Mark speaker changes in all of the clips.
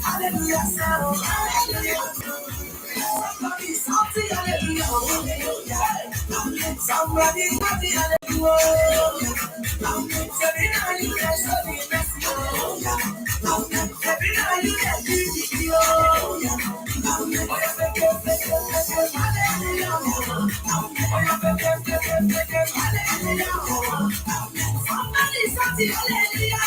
Speaker 1: Hallelujah, somebody something, hallelujah. Somebody something, hallelujah. Every night you get something messy, every night you get busy, somebody something, hallelujah.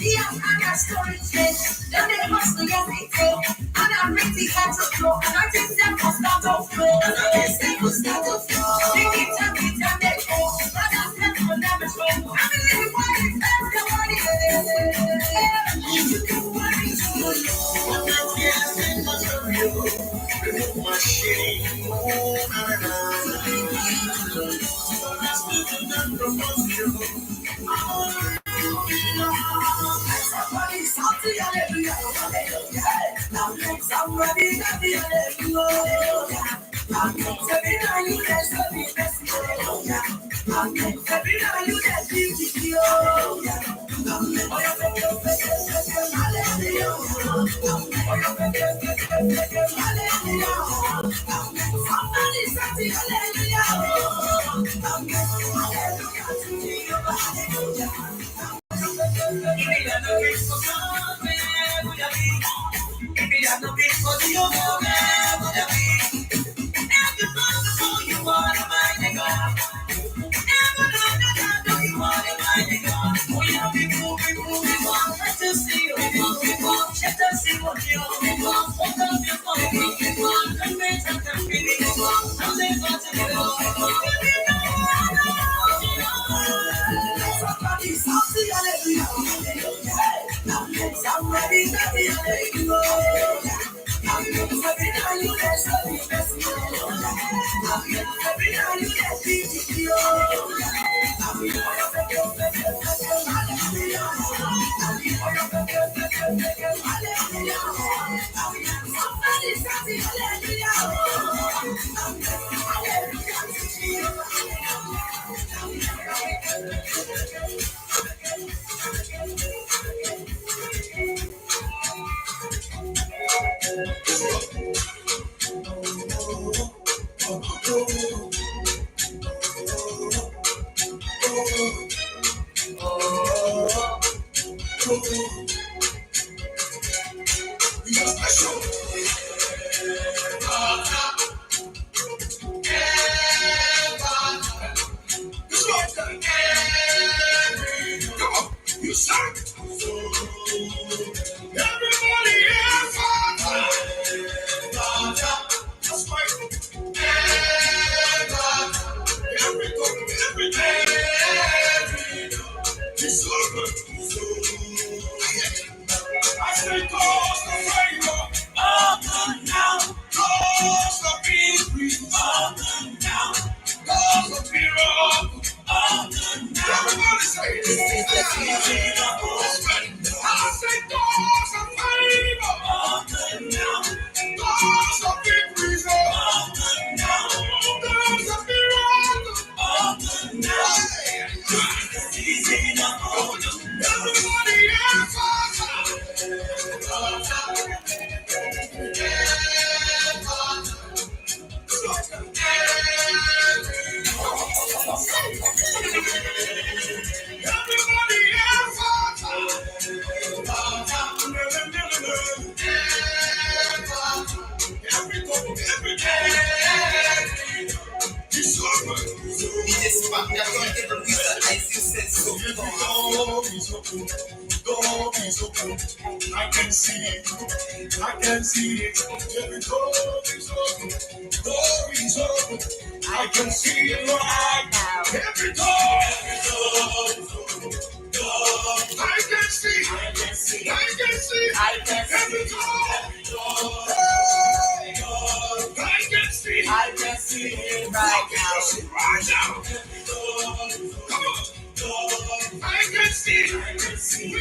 Speaker 1: Yeah, I got storage space. Then they must be everything. And I'm ready to flow. And I think that will start to flow. And I guess that will start to flow. They keep talking, they go. But I said will never show. I believe what it's everybody. You do what it's good. I'm not getting much of you. Remove my shitty. Somebody something, hallelujah. Somebody something, hallelujah. Every night you get something messy, every night you get busy, hallelujah. Somebody something, hallelujah. Somebody I can see it. I can see it. Every door is open. Door is open. I can see it right now. Every door is open. I can see. I can see. I can see. I can see. Every door. I can see. I can see it right now. Right now. Come on. I can see, we can see,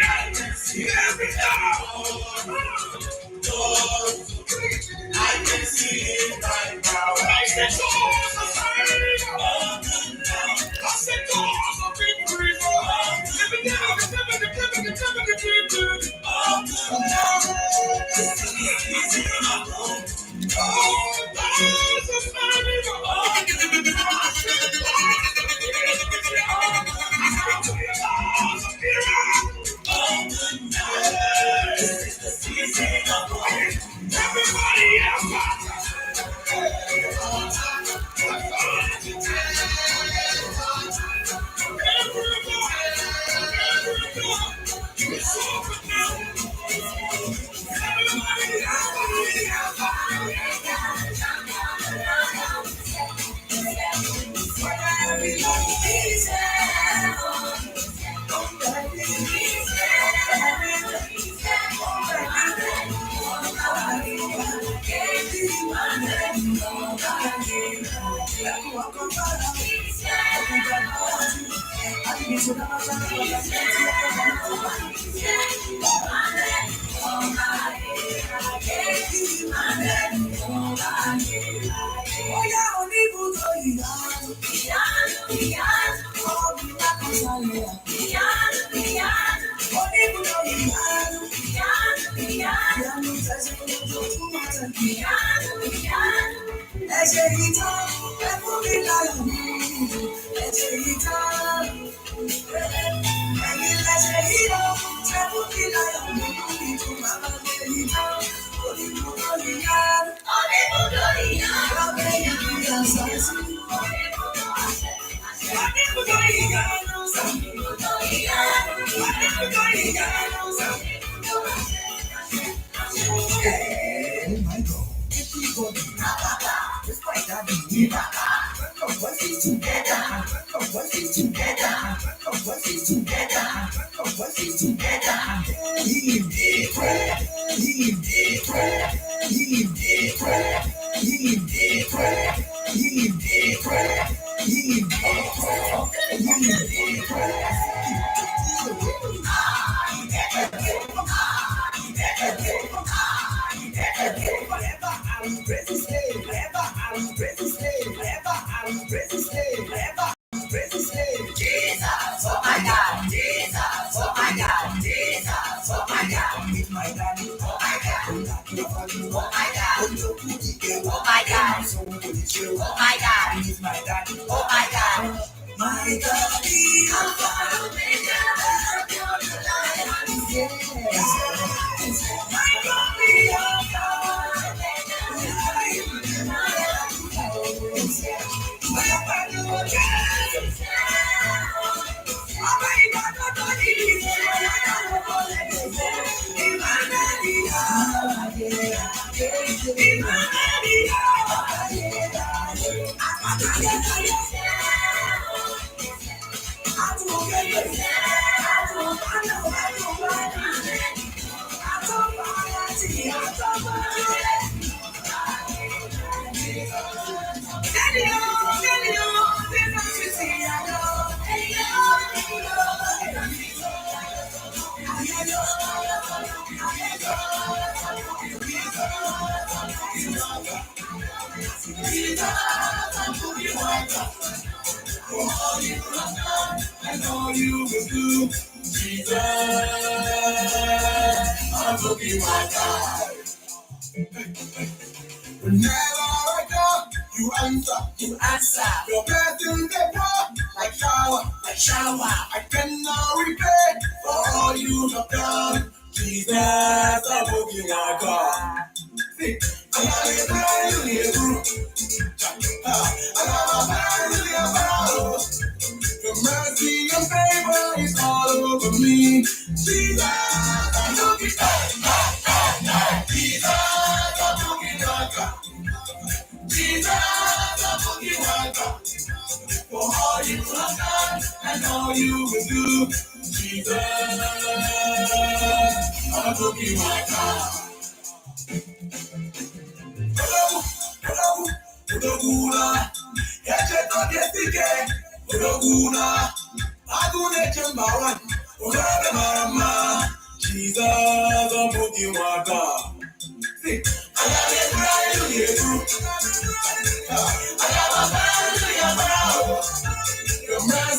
Speaker 1: I can see every door. I can see it right now. I can see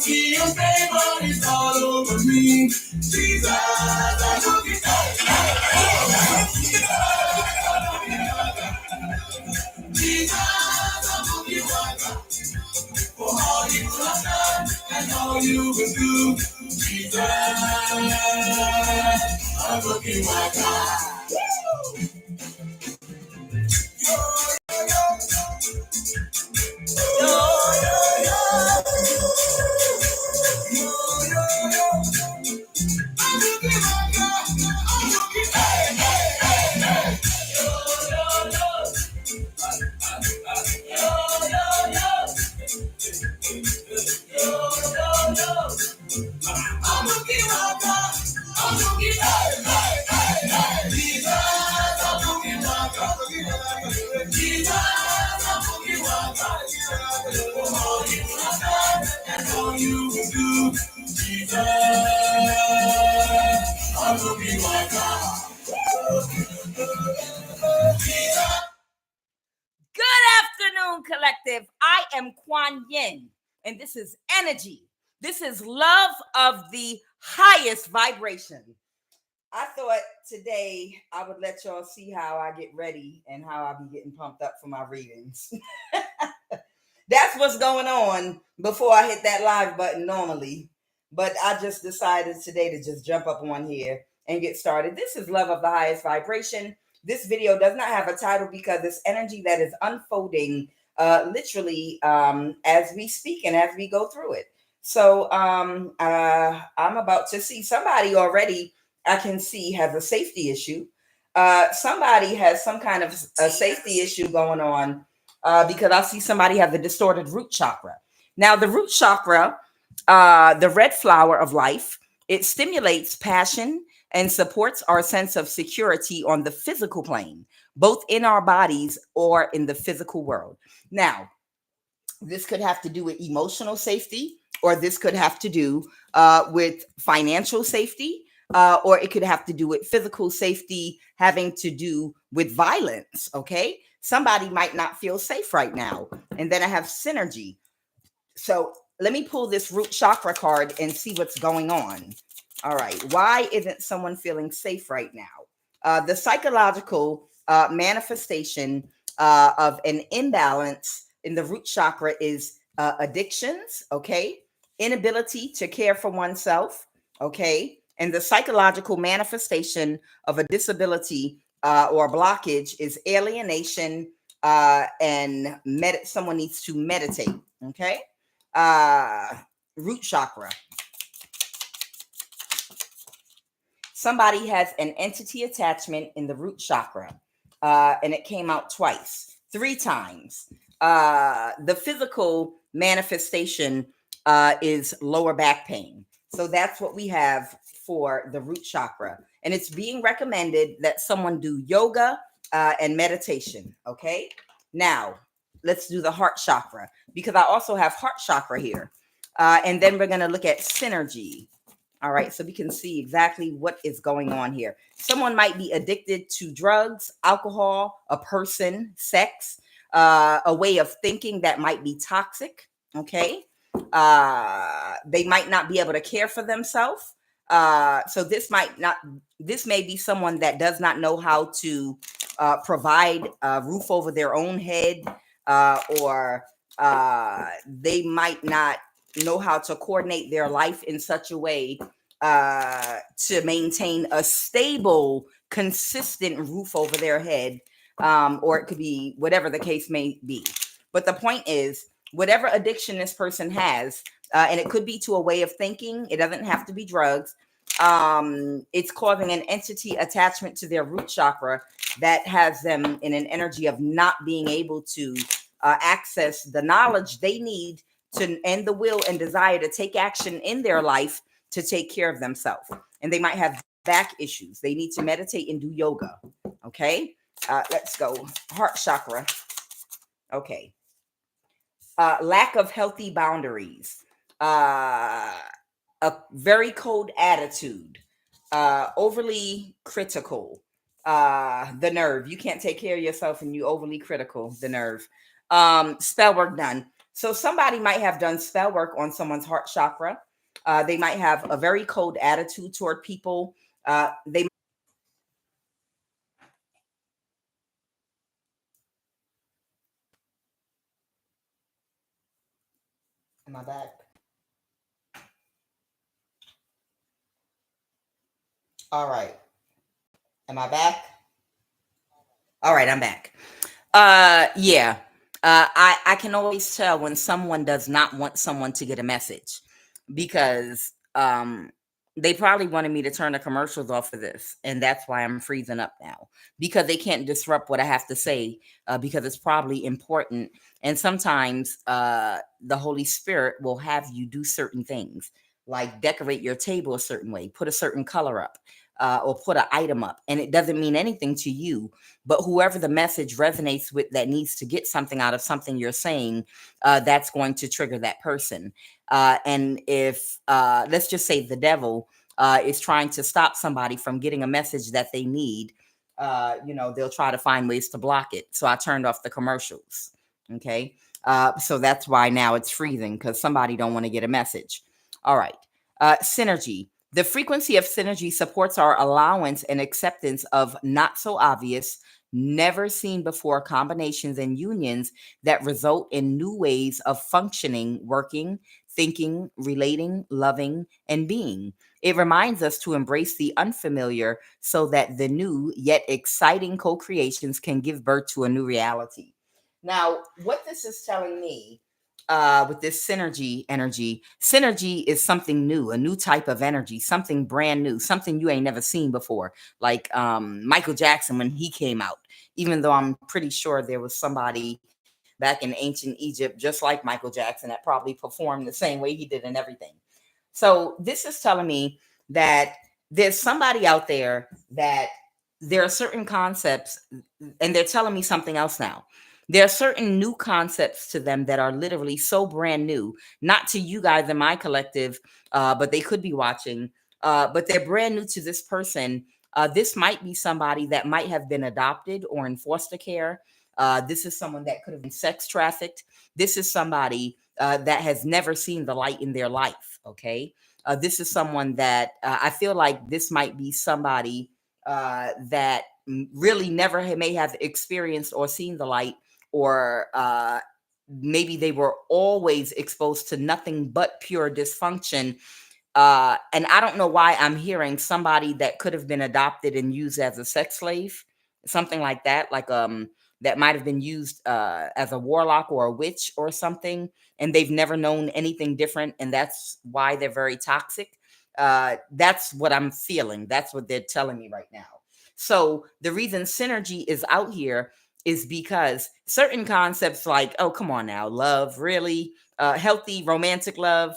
Speaker 1: mercy and favor is all over me. Jesus, I love you. Jesus, I love you. For all you have done and all you will do. Jesus, I love you, my God. Collective. I am QUAN, and this is energy. This is love of the highest vibration. I thought today I would let y'all see how I get ready and how I be getting pumped up for my readings. That's what's going on before I hit that live button normally. But I just decided today to just jump up on here and get started. This is love of the highest vibration. This video does not have a title because it's energy that is unfolding literally as we speak and as we go through it. So I'm about to see somebody already I can see has a safety issue. Somebody has some kind of a safety issue going on because I see somebody have the distorted root chakra. Now, the root chakra, the red flower of life, it stimulates passion and supports our sense of security on the physical plane, both in our bodies or in the physical world. Now, this could have to do with emotional safety, or this could have to do with financial safety, or it could have to do with physical safety having to do with violence, okay? Somebody might not feel safe right now. And then I have synergy. So let me pull this root chakra card and see what's going on. All right. Why isn't someone feeling safe right now? The psychological manifestation of an imbalance in the root chakra is addictions, okay? Inability to care for oneself, okay? And the psychological manifestation of a disability or blockage is alienation and someone needs to meditate, okay? Root chakra. Somebody has an entity attachment in the root chakra, and it came out twice, 3 times. The physical manifestation is lower back pain. So that's what we have for the root chakra. And it's being recommended that someone do yoga and meditation, okay? Now, let's do the heart chakra, because I also have heart chakra here. And then we're going to look at synergy. All right, so we can see exactly what is going on here. Someone might be addicted to drugs, alcohol, a person, sex, a way of thinking that might be toxic, okay? They might not be able to care for themselves. So this may be someone that does not know how to provide a roof over their own head, or they might not know how to coordinate their life in such a way to maintain a stable, consistent roof over their head, or it could be whatever the case may be. But the point is, whatever addiction this person has, and it could be to a way of thinking, it doesn't have to be drugs, it's causing an entity attachment to their root chakra that has them in an energy of not being able to access the knowledge they need to, and the will and desire to take action in their life to take care of themselves. And they might have back issues. They need to meditate and do yoga. Okay. Let's go. Heart chakra. Okay. Lack of healthy boundaries. A very cold attitude. Overly critical. The nerve. You can't take care of yourself and you overly critical. The nerve. Spell work done. So somebody might have done spell work on someone's heart chakra. They might have a very cold attitude toward people. They Am I back? All right. Am I back? All right, I'm back. Yeah. I can always tell when someone does not want someone to get a message because they probably wanted me to turn the commercials off for this, and that's why I'm freezing up now because they can't disrupt what I have to say because it's probably important. And sometimes the Holy Spirit will have you do certain things, like decorate your table a certain way, put a certain color up, or put an item up, and it doesn't mean anything to you, but whoever the message resonates with that needs to get something out of something you're saying, that's going to trigger that person. And if, let's just say, the devil is trying to stop somebody from getting a message that they need, they'll try to find ways to block it. So I turned off the commercials. Okay. So that's why now it's freezing, because somebody don't want to get a message. All right. Synergy. The frequency of synergy supports our allowance and acceptance of not so obvious, never seen before combinations and unions that result in new ways of functioning, working, thinking, relating, loving, and being. It reminds us to embrace the unfamiliar so that the new yet exciting co creations can give birth to a new reality. Now, what this is telling me with this synergy energy, synergy is something new, a new type of energy, something brand new, something you ain't never seen before. Like Michael Jackson when he came out, even though I'm pretty sure there was somebody back in ancient Egypt, just like Michael Jackson, that probably performed the same way he did and everything. So this is telling me that there's somebody out there that there are certain concepts, and they're telling me something else now. There are certain new concepts to them that are literally so brand new, not to you guys in my collective, but they could be watching, but they're brand new to this person. This might be somebody that might have been adopted or in foster care. This is someone that could have been sex trafficked. This is somebody that has never seen the light in their life. Okay. This is someone that I feel like this might be somebody that really never may have experienced or seen the light, or maybe they were always exposed to nothing but pure dysfunction. And I don't know why I'm hearing somebody that could have been adopted and used as a sex slave, something like that, like that might have been used as a warlock or a witch or something, and they've never known anything different, and that's why they're very toxic. That's what I'm feeling. That's what they're telling me right now. So the reason synergy is out here is because certain concepts like, oh, come on now, love, really? Healthy romantic love,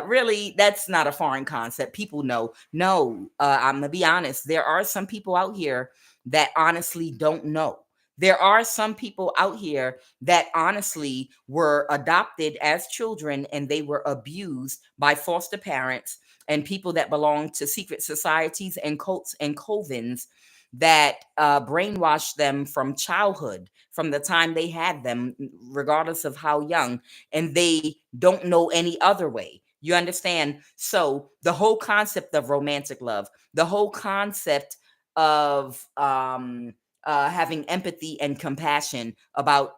Speaker 1: really, that's not a foreign concept. People know. No, I'm gonna be honest. There are some people out here that honestly don't know. There are some people out here that honestly were adopted as children and they were abused by foster parents and people that belong to secret societies and cults and covens that brainwashed them from childhood, from the time they had them, regardless of how young, and they don't know any other way. You understand? So the whole concept of romantic love, the whole concept of having empathy and compassion about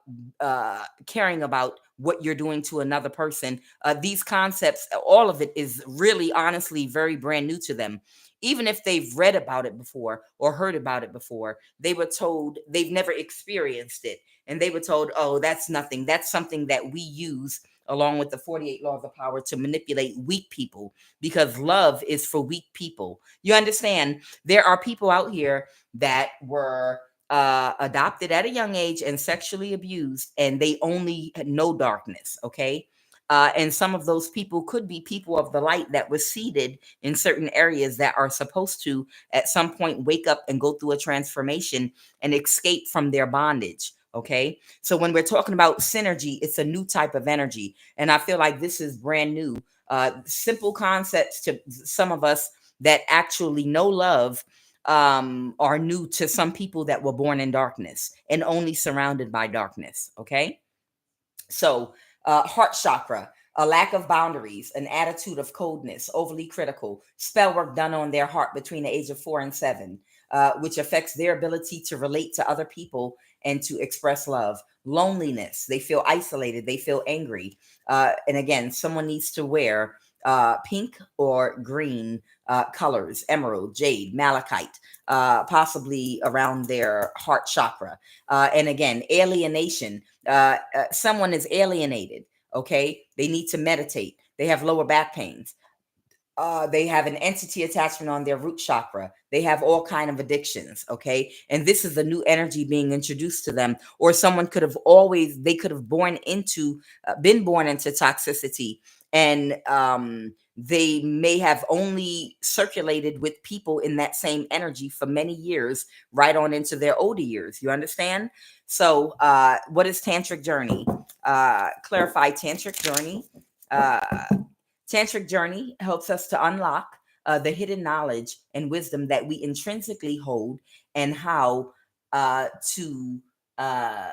Speaker 1: caring about what you're doing to another person, these concepts, all of it is really, honestly, very brand new to them. Even if they've read about it before or heard about it before, they were told they've never experienced it. And they were told, oh, that's nothing. That's something that we use along with the 48 laws of power to manipulate weak people, because love is for weak people. You understand? There are people out here that were adopted at a young age and sexually abused, and they only know darkness. Okay. And some of those people could be people of the light that was seated in certain areas that are supposed to, at some point, wake up and go through a transformation and escape from their bondage. Okay. So when we're talking about synergy, it's a new type of energy. And I feel like this is brand new. Simple concepts to some of us that actually know love are new to some people that were born in darkness and only surrounded by darkness. Okay. So
Speaker 2: Heart chakra, a lack of boundaries, an attitude of coldness, overly critical, spell work done on their heart between the age of 4 and 7, which affects their ability to relate to other people and to express love. Loneliness, they feel isolated, they feel angry. And again, someone needs to wear pink or green colors, emerald, jade, malachite, possibly around their heart chakra. And again, alienation. Someone is alienated. Okay, they need to meditate. They have lower back pains. They have an entity attachment on their root chakra. They have all kind of addictions. Okay, and this is a new energy being introduced to them, or someone could have always they could have been born into toxicity, and they may have only circulated with people in that same energy for many years, right on into their older years. You understand? So, what is tantric journey? Clarify tantric journey. Uh, Tantric journey helps us to unlock the hidden knowledge and wisdom that we intrinsically hold, and how to uh,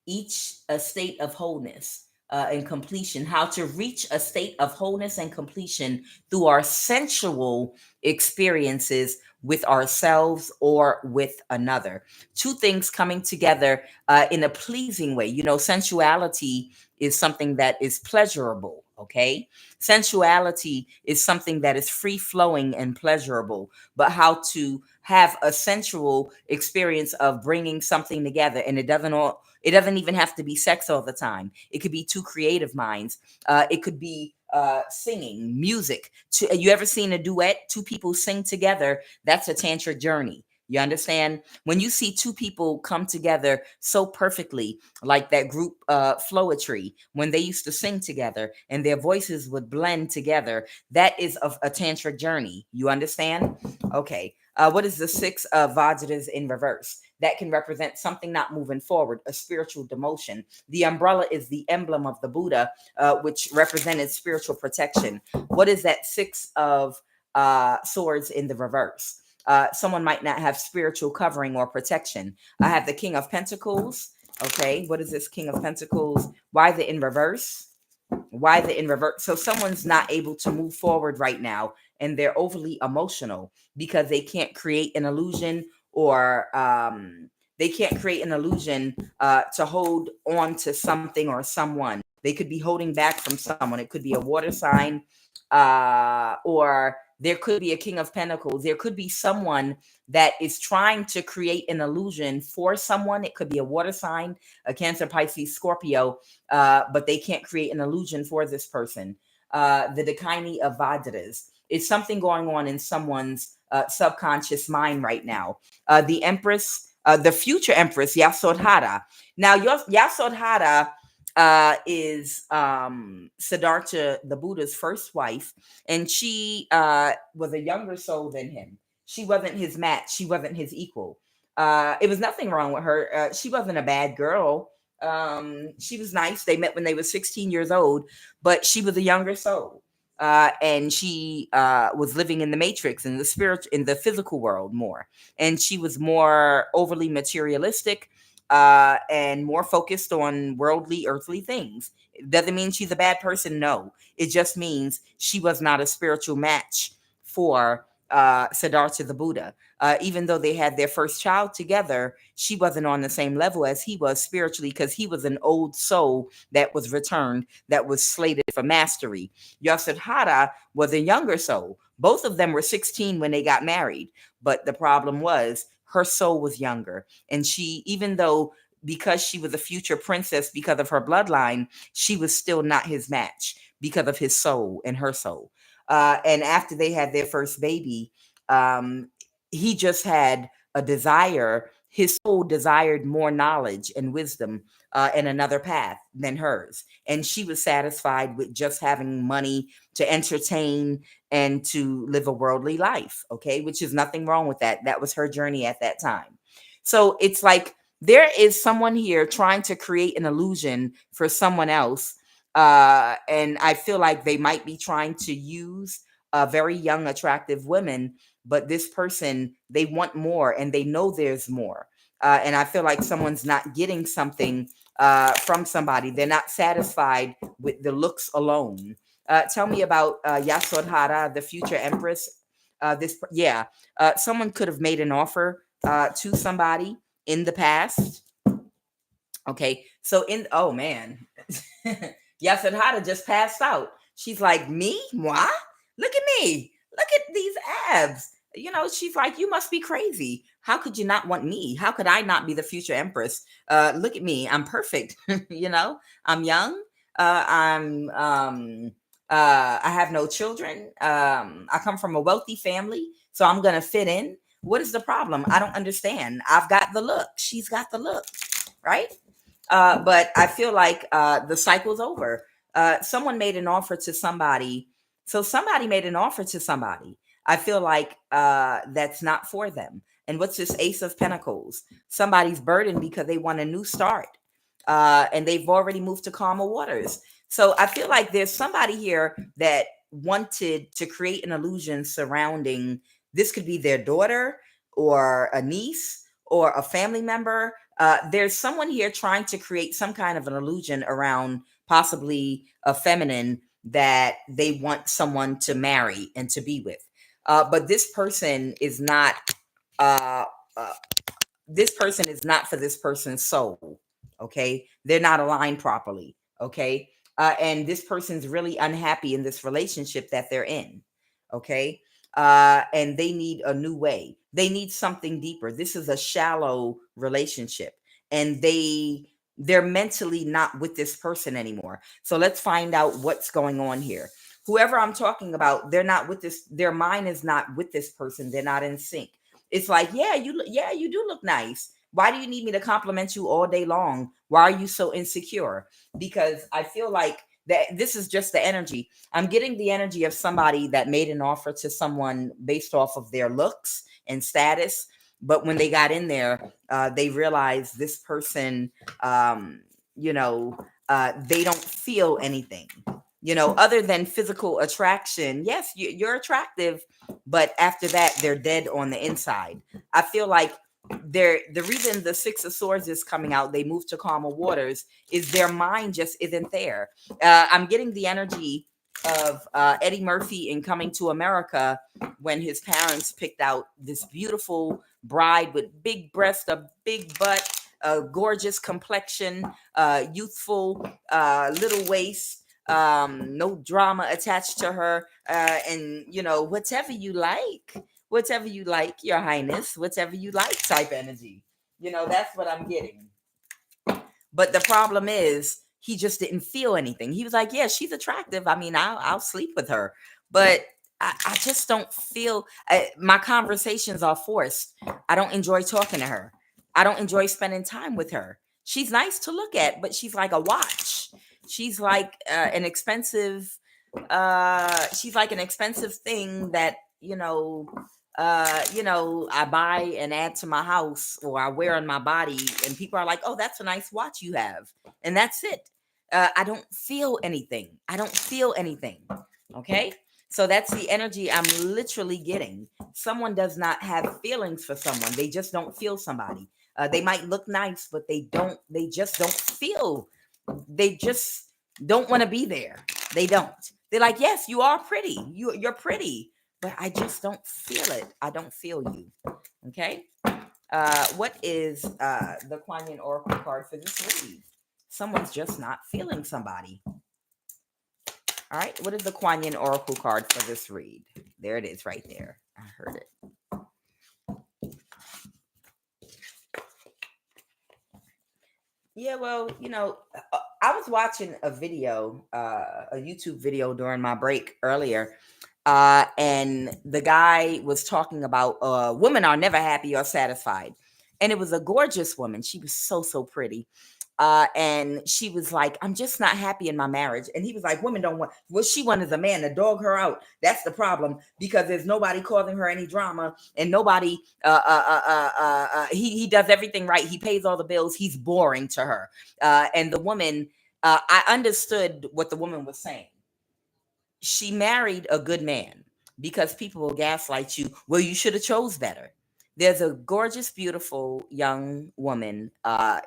Speaker 2: each a state of wholeness and completion, how to reach a state of wholeness and completion through our sensual experiences with ourselves or with another. Two things coming together in a pleasing way. Sensuality is something that is pleasurable. Okay. Sensuality is something that is free flowing and pleasurable, but how to have a sensual experience of bringing something together, and it doesn't even have to be sex all the time. It could be two creative minds. It could be singing, music. You ever seen a duet? Two people sing together. That's a tantric journey. You understand? When you see two people come together so perfectly, like that group Flowetry, when they used to sing together and their voices would blend together, that is a tantric journey. You understand? Okay. What is the six of Vajras in reverse? That can represent something not moving forward, a spiritual demotion. The umbrella is the emblem of the Buddha, which represented spiritual protection. What is that six of swords in the reverse? Someone might not have spiritual covering or protection. I have the King of Pentacles. Okay, what is this King of Pentacles? Why the in reverse? Why the in reverse? So someone's not able to move forward right now, and they're overly emotional because they can't create an illusion, or they can't create an illusion to hold on to something or someone. They could be holding back from someone. It could be a water sign, or there could be a King of Pentacles. There could be someone that is trying to create an illusion for someone. It could be a water sign, a Cancer, Pisces, Scorpio, but they can't create an illusion for this person. The Dakini of Vajras. It's something going on in someone's subconscious mind right now. The Empress, the future Empress, Yasodhara. Now, Yasodhara is Siddhartha, the Buddha's first wife, and she was a younger soul than him. She wasn't his match. She wasn't his equal. It was nothing wrong with her. She wasn't a bad girl. She was nice. They met when they were 16 years old, but she was a younger soul. And she was living in the matrix, in the spirit, in the physical world more, and she was more overly materialistic and more focused on worldly, earthly things. It doesn't mean she's a bad person. No, it just means she was not a spiritual match for Siddhartha the Buddha. Even though they had their first child together, she wasn't on the same level as he was spiritually, because he was an old soul that was returned, that was slated for mastery. Yasudhara was a younger soul. Both of them were 16 when they got married, but the problem was her soul was younger. And she, even though, because she was a future princess because of her bloodline, she was still not his match because of his soul and her soul. And after they had their first baby, um, he just had a desire. His soul desired more knowledge and wisdom and another path than hers. And she was satisfied with just having money to entertain and to live a worldly life. Okay. Which is nothing wrong with that. That was her journey at that time. So it's like there is someone here trying to create an illusion for someone else, and I feel like they might be trying to use very young, attractive women, but this person, they want more and they know there's more. And I feel like someone's not getting something from somebody. They're not satisfied with the looks alone. Tell me about Yasodhara, the future empress. Someone could have made an offer to somebody in the past. Okay, so in oh man, Yasodhara just passed out. She's like, me? Moi? Look at me. Look at these abs. You know, she's like, you must be crazy. How could you not want me? How could I not be the future empress? Look at me. I'm perfect. You know, I'm young. I have no children. I come from a wealthy family, so I'm gonna fit in. What is the problem? I don't understand. I've got the look. She's got the look, right? But I feel like the cycle's over. Someone made an offer to somebody. So somebody made an offer to somebody. I feel like that's not for them. And what's this Ace of Pentacles? Somebody's burdened because they want a new start. And they've already moved to calmer waters. So I feel like there's somebody here that wanted to create an illusion surrounding this could be their daughter or a niece or a family member. There's someone here trying to create some kind of an illusion around possibly a feminine that they want someone to marry and to be with. But this person is not. Uh, uh, this person is not for this person's soul. Okay, they're not aligned properly. Okay, and this person's really unhappy in this relationship that they're in. Okay, and they need a new way. They need something deeper. This is a shallow relationship, and they're mentally not with this person anymore. So let's find out what's going on here. Whoever I'm talking about, they're not with this. Their mind is not with this person. They're not in sync. It's like, you do look nice. Why do you need me to compliment you all day long? Why are you so insecure? Because I feel like that this is just the energy. I'm getting the energy of somebody that made an offer to someone based off of their looks and status. But when they got in there, they realized this person, they don't feel anything, other than physical attraction. Yes, you're attractive, but after that, they're dead on the inside. I feel like the reason the Six of Swords is coming out, they move to calmer waters, is their mind just isn't there. I'm getting the energy of Eddie Murphy in Coming to America when his parents picked out this beautiful bride with big breast, a big butt, a gorgeous complexion, youthful, little waist, no drama attached to her, and whatever you like, your highness, whatever you like type energy. That's what I'm getting. But the problem is he just didn't feel anything. He was like, yeah, she's attractive. I mean, I'll sleep with her, but I just don't feel my conversations are forced. I don't enjoy talking to her. I don't enjoy spending time with her. She's nice to look at, but she's like a watch. She's like an expensive thing that I buy and add to my house or I wear on my body, and people are like, oh, that's a nice watch you have. And that's it. I don't feel anything. Okay. So that's the energy I'm literally getting. Someone does not have feelings for someone. They just don't feel somebody. They might look nice, but they just don't feel. They just don't want to be there. They don't. They're like, yes, you are pretty. You're pretty, but I just don't feel it. I don't feel you. Okay. What is the Kuan Yin Oracle card for this read? Someone's just not feeling somebody. All right. What is the Kuan Yin Oracle card for this read? There it is right there. I heard it. Yeah, well, I was watching a video, a YouTube video during my break earlier, and the guy was talking about women are never happy or satisfied. And it was a gorgeous woman. She was so pretty. And she was like, I'm just not happy in my marriage. And he was like, women don't want what she wanted is a man to dog her out. That's the problem, because there's nobody causing her any drama, and nobody he does everything right. He pays all the bills. He's boring to her. And the woman, I understood what the woman was saying. She married a good man, because people will gaslight you. Well, you should have chose better. There's a gorgeous, beautiful young woman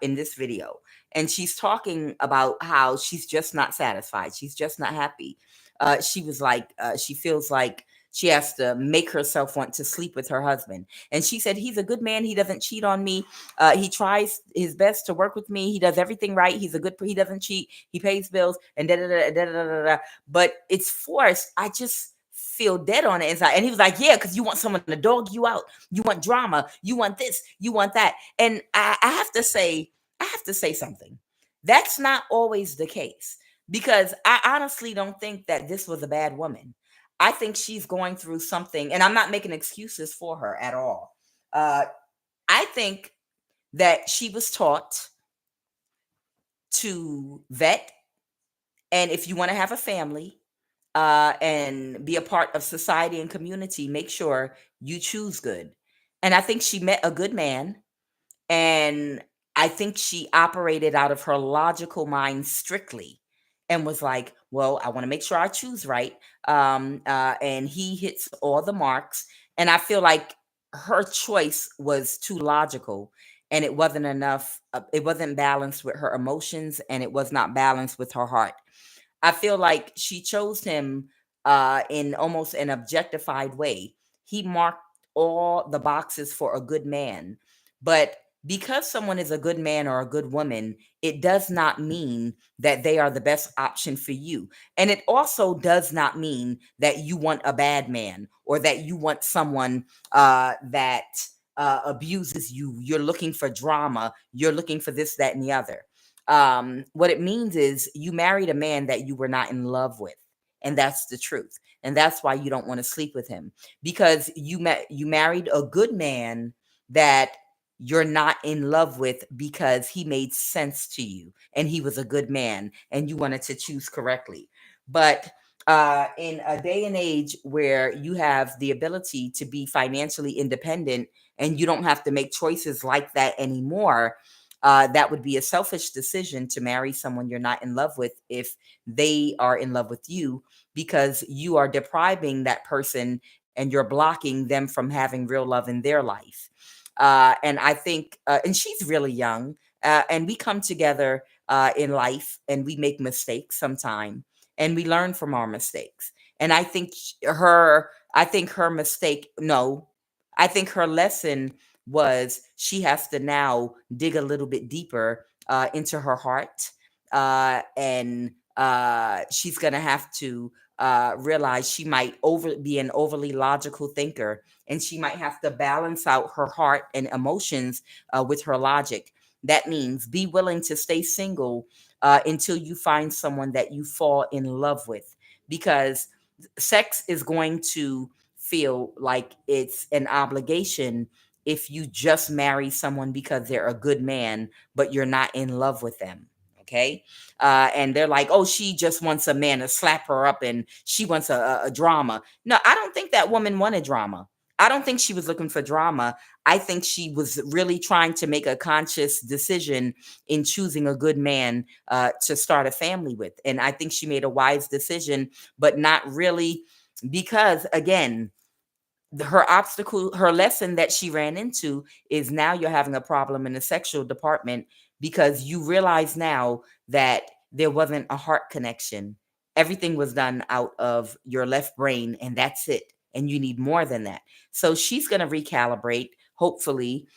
Speaker 2: in this video, and she's talking about how she's just not satisfied. She's just not happy. She was like, she feels like she has to make herself want to sleep with her husband. And she said, he's a good man. He doesn't cheat on me. He tries his best to work with me. He does everything right. He doesn't cheat. He pays bills and da da da da da da da. But it's forced. I just feel dead on the inside. And he was like, yeah, because you want someone to dog you out. You want drama. You want this. You want that. And I have to say something. That's not always the case, because I honestly don't think that this was a bad woman. I think she's going through something, and I'm not making excuses for her at all. Uh, I think that she was taught to vet, and if you want to have a family and be a part of society and community, make sure you choose good. And I think she met a good man, and I think she operated out of her logical mind strictly and was like, well, I want to make sure I choose right. And he hits all the marks. And I feel like her choice was too logical, and it wasn't enough. It wasn't balanced with her emotions, and it was not balanced with her heart. I feel like she chose him in almost an objectified way. He marked all the boxes for a good man. But because someone is a good man or a good woman, it does not mean that they are the best option for you. And it also does not mean that you want a bad man or that you want someone that abuses you. You're looking for drama. You're looking for this, that, and the other. What it means is you married a man that you were not in love with. And that's the truth. And that's why you don't want to sleep with him, because you married a good man that you're not in love with because he made sense to you and he was a good man and you wanted to choose correctly. But in a day and age where you have the ability to be financially independent and you don't have to make choices like that anymore, that would be a selfish decision to marry someone you're not in love with if they are in love with you, because you are depriving that person and you're blocking them from having real love in their life. And I think, and she's really young, and we come together in life and we make mistakes sometime and we learn from our mistakes. And I think her mistake, no, I think her lesson was she has to now dig a little bit deeper into her heart. And she's going to have to realize she might be an overly logical thinker, and she might have to balance out her heart and emotions with her logic. That means be willing to stay single until you find someone that you fall in love with, because sex is going to feel like it's an obligation if you just marry someone because they're a good man, but you're not in love with them. Okay. And they're like, oh, she just wants a man to slap her up and she wants a drama. No, I don't think that woman wanted drama. I don't think she was looking for drama. I think she was really trying to make a conscious decision in choosing a good man to start a family with. And I think she made a wise decision, but not really, because again, her lesson that she ran into is now you're having a problem in the sexual department because you realize now that there wasn't a heart connection. Everything was done out of your left brain, and that's it. And you need more than that. So she's going to recalibrate. Hopefully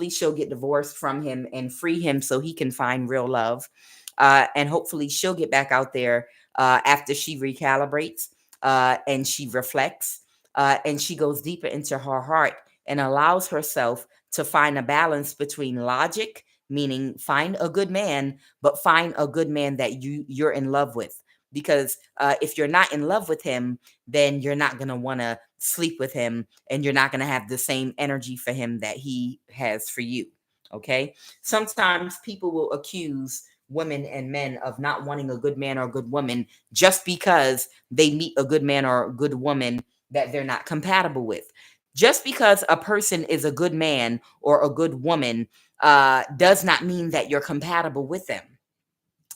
Speaker 2: she'll get divorced from him and free him so he can find real love. And hopefully she'll get back out there after she recalibrates and she reflects and she goes deeper into her heart and allows herself to find a balance between logic, meaning find a good man, but find a good man that you're in love with. Because if you're not in love with him, then you're not going to want to sleep with him, and you're not going to have the same energy for him that he has for you. Okay. Sometimes people will accuse women and men of not wanting a good man or a good woman just because they meet a good man or a good woman that they're not compatible with. Just because a person is a good man or a good woman does not mean that you're compatible with them.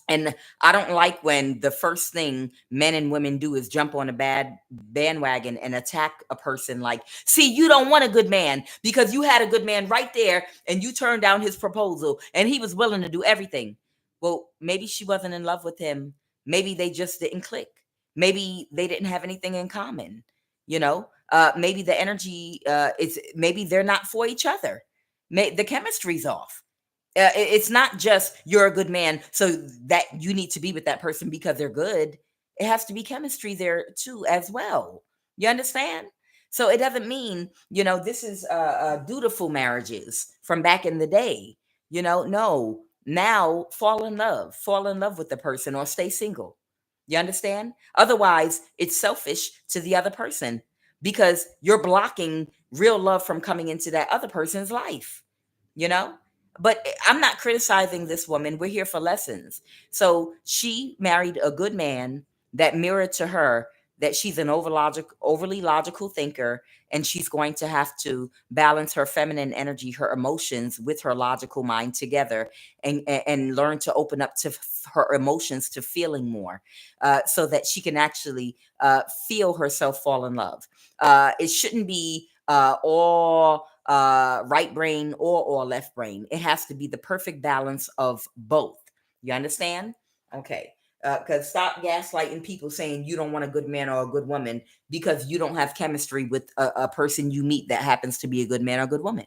Speaker 2: And I don't like when the first thing men and women do is jump on a bad bandwagon and attack a person like, see, you don't want a good man because you had a good man right there and you turned down his proposal and he was willing to do everything. Well, maybe she wasn't in love with him. Maybe they just didn't click. Maybe they didn't have anything in common. Maybe the energy is, maybe they're not for each other. The chemistry's off. It's not just you're a good man, so that you need to be with that person because they're good. It has to be chemistry there too, as well. You understand? So it doesn't mean, this is dutiful marriages from back in the day. No, now fall in love with the person or stay single. You understand? Otherwise, it's selfish to the other person because you're blocking real love from coming into that other person's life, you know? But I'm not criticizing this woman. We're here for lessons. So she married a good man that mirrored to her that she's an overly logical thinker, and she's going to have to balance her feminine energy, her emotions with her logical mind together, and learn to open up to her emotions, to feeling more, so that she can actually feel herself fall in love. It shouldn't be all right brain or left brain. It has to be the perfect balance of both. You understand? Okay. Because stop gaslighting people saying you don't want a good man or a good woman because you don't have chemistry with a person you meet that happens to be a good man or good woman.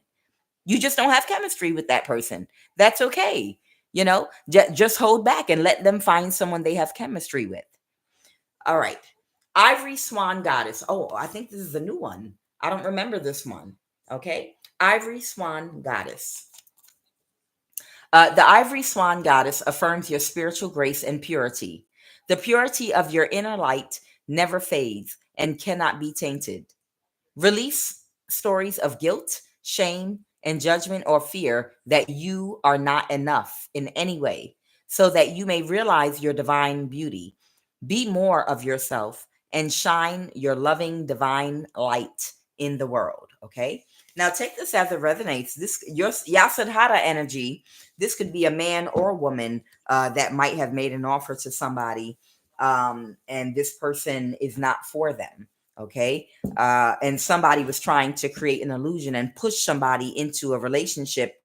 Speaker 2: You just don't have chemistry with that person. That's okay. Just hold back and let them find someone they have chemistry with. All right. Ivory Swan Goddess. Oh, I think this is a new one. I don't remember this one. Okay. Ivory Swan Goddess. The Ivory Swan Goddess affirms your spiritual grace and purity. The purity of your inner light never fades and cannot be tainted. Release stories of guilt, shame, and judgment or fear that you are not enough in any way, so that you may realize your divine beauty. Be more of yourself and shine your loving divine light in the world. Okay. Now take this as it resonates. This your Yasadhara energy. This could be a man or a woman that might have made an offer to somebody, and this person is not for them. Okay. And somebody was trying to create an illusion and push somebody into a relationship,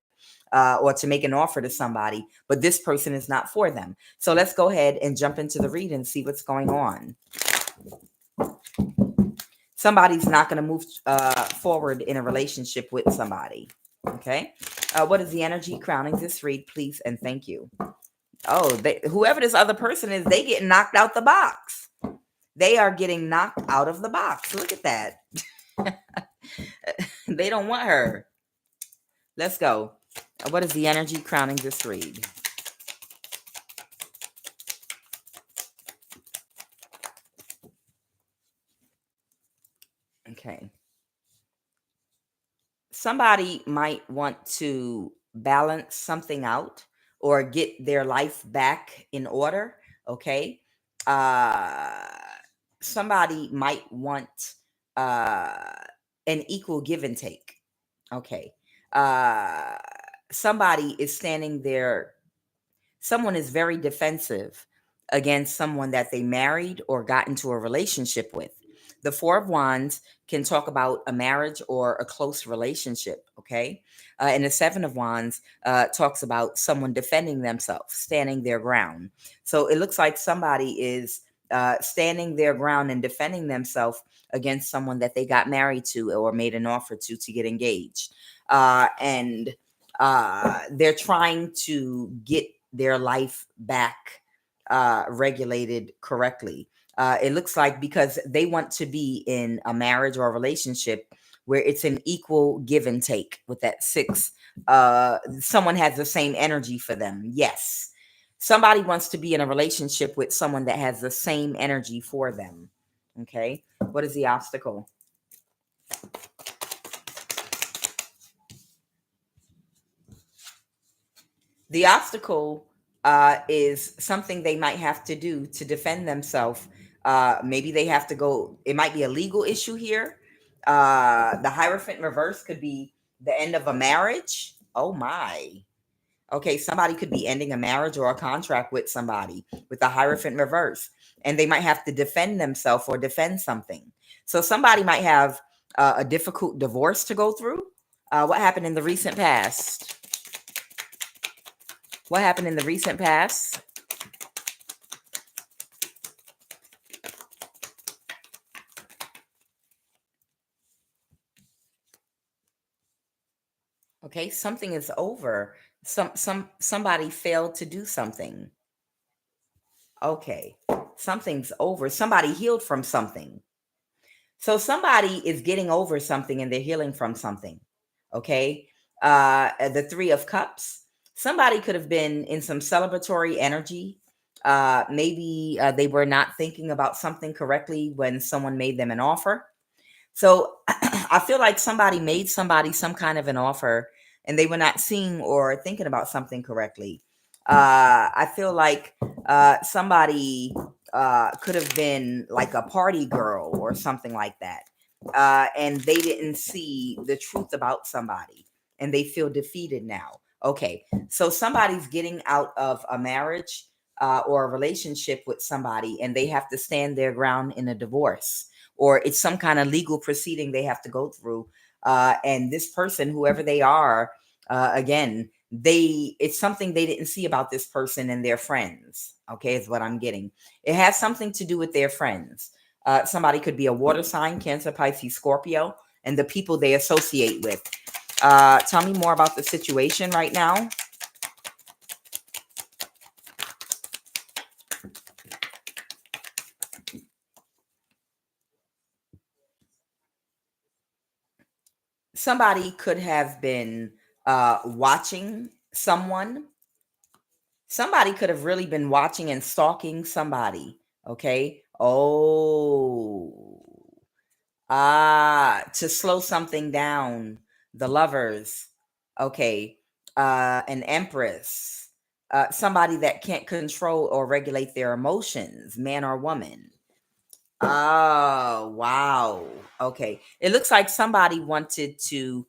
Speaker 2: or to make an offer to somebody, but this person is not for them. So let's go ahead and jump into the read and see what's going on. Somebody's not going to move forward in a relationship with somebody. Okay. What is the energy crowning this read, please? And thank you. Oh, whoever this other person is, they get knocked out the box. They are getting knocked out of the box. Look at that. They don't want her. Let's go. What is the energy crowning this read? Okay. Somebody might want to balance something out or get their life back in order. Okay. Uh, Somebody might want uh, an equal give and take. Okay. Uh, Somebody is standing there. Someone is very defensive against someone that they married or got into a relationship with. The Four of Wands can talk about a marriage or a close relationship, okay? And the Seven of Wands talks about someone defending themselves, standing their ground. So it looks like somebody is standing their ground and defending themselves against someone that they got married to or made an offer to get engaged. And they're trying to get their life back regulated correctly. It looks like because they want to be in a marriage or a relationship where it's an equal give and take with that six. Someone has the same energy for them. Yes. Somebody wants to be in a relationship with someone that has the same energy for them. Okay. What is the obstacle? The obstacle is something they might have to do to defend themselves. Maybe they have to go, it might be a legal issue here. The Hierophant reverse could be the end of a marriage. Oh my. Okay, somebody could be ending a marriage or a contract with somebody with the Hierophant reverse, and they might have to defend themselves or defend something. So somebody might have a difficult divorce to go through. What happened in the recent past? What happened in the recent past? Okay, something is over. Somebody failed to do something. Okay, something's over. Somebody healed from something. So somebody is getting over something and they're healing from something. Okay. The Three of Cups. Somebody could have been in some celebratory energy. Maybe they were not thinking about something correctly when someone made them an offer. So I feel like somebody made somebody some kind of an offer and they were not seeing or thinking about something correctly. I feel like somebody could have been like a party girl or something like that. And they didn't see the truth about somebody and they feel defeated now. Okay, so somebody's getting out of a marriage or a relationship with somebody and they have to stand their ground in a divorce, or it's some kind of legal proceeding they have to go through. And this person, whoever they are, again, it's something they didn't see about this person and their friends. Okay, is what I'm getting. It has something to do with their friends. Somebody could be a water sign, Cancer, Pisces, Scorpio, and the people they associate with. Tell me more about the situation right now. Somebody could have been watching someone. Somebody could have really been watching and stalking somebody. Okay. Oh, to slow something down. The Lovers. Okay. An Empress. Somebody that can't control or regulate their emotions, man or woman. Oh, wow. Okay. It looks like somebody wanted to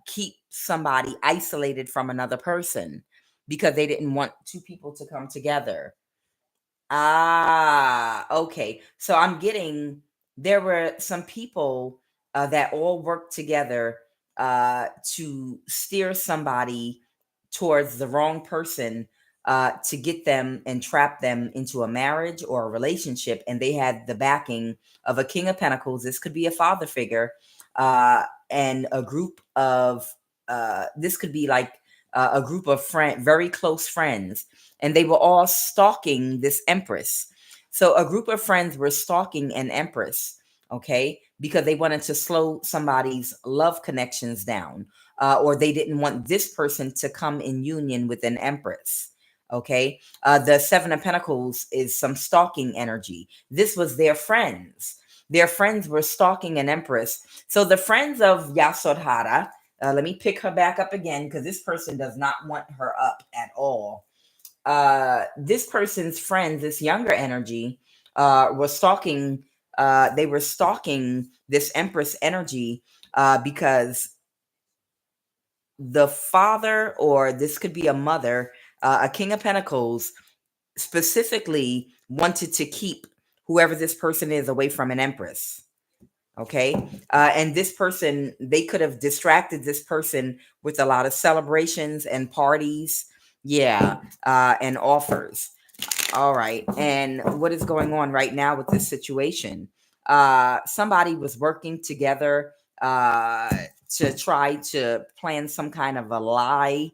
Speaker 2: keep somebody isolated from another person because they didn't want two people to come together. Okay. So I'm getting there were some people that all worked together to steer somebody towards the wrong person, to get them and trap them into a marriage or a relationship. And they had the backing of a King of Pentacles. This could be a father figure, and a group of, this could be like a group of very close friends, and they were all stalking this Empress. So a group of friends were stalking an Empress, okay, because they wanted to slow somebody's love connections down, or they didn't want this person to come in union with an Empress. Okay. The Seven of Pentacles is some stalking energy. This was their friends. Their friends were stalking an Empress. So the friends of Yasodhara, let me pick her back up again because this person does not want her up at all. This person's friends, this younger energy, was stalking. They were stalking this Empress energy because the father, or this could be a mother, a King of Pentacles, specifically wanted to keep whoever this person is away from an Empress. Okay. And this person, they could have distracted this person with a lot of celebrations and parties. Yeah. And offers. All right. And what is going on right now with this situation? Somebody was working together to try to plan some kind of a lie,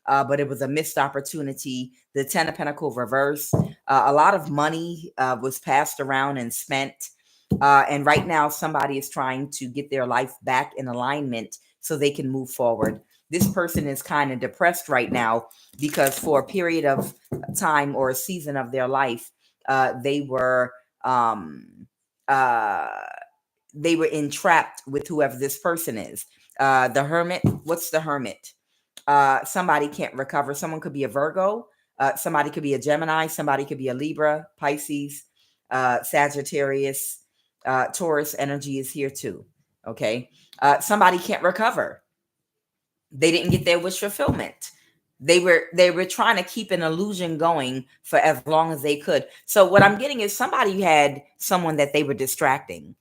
Speaker 2: but it was a missed opportunity. The Ten of Pentacles reverse. A lot of money was passed around and spent. And right now, somebody is trying to get their life back in alignment so they can move forward. This person is kind of depressed right now because for a period of time or a season of their life, they were uh, they were entrapped with whoever this person is. The Hermit. What's the Hermit? Somebody can't recover. Someone could be a Virgo. Somebody could be a Gemini. Somebody could be a Libra, Pisces, Sagittarius, Taurus energy is here too. Okay. Somebody can't recover. They didn't get their wish fulfillment. They were trying to keep an illusion going for as long as they could. So what I'm getting is somebody had someone that they were distracting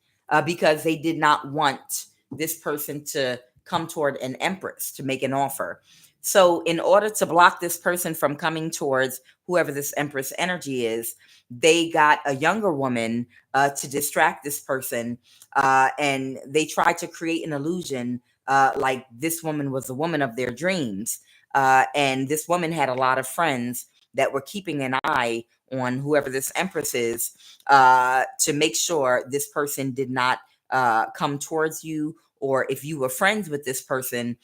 Speaker 2: because they did not want this person to come toward an empress to make an offer. So in order to block this person from coming towards whoever this empress energy is, they got a younger woman to distract this person, and they tried to create an illusion like this woman was the woman of their dreams. And this woman had a lot of friends that were keeping an eye on whoever this empress is, to make sure this person did not come towards you, or if you were friends with this person,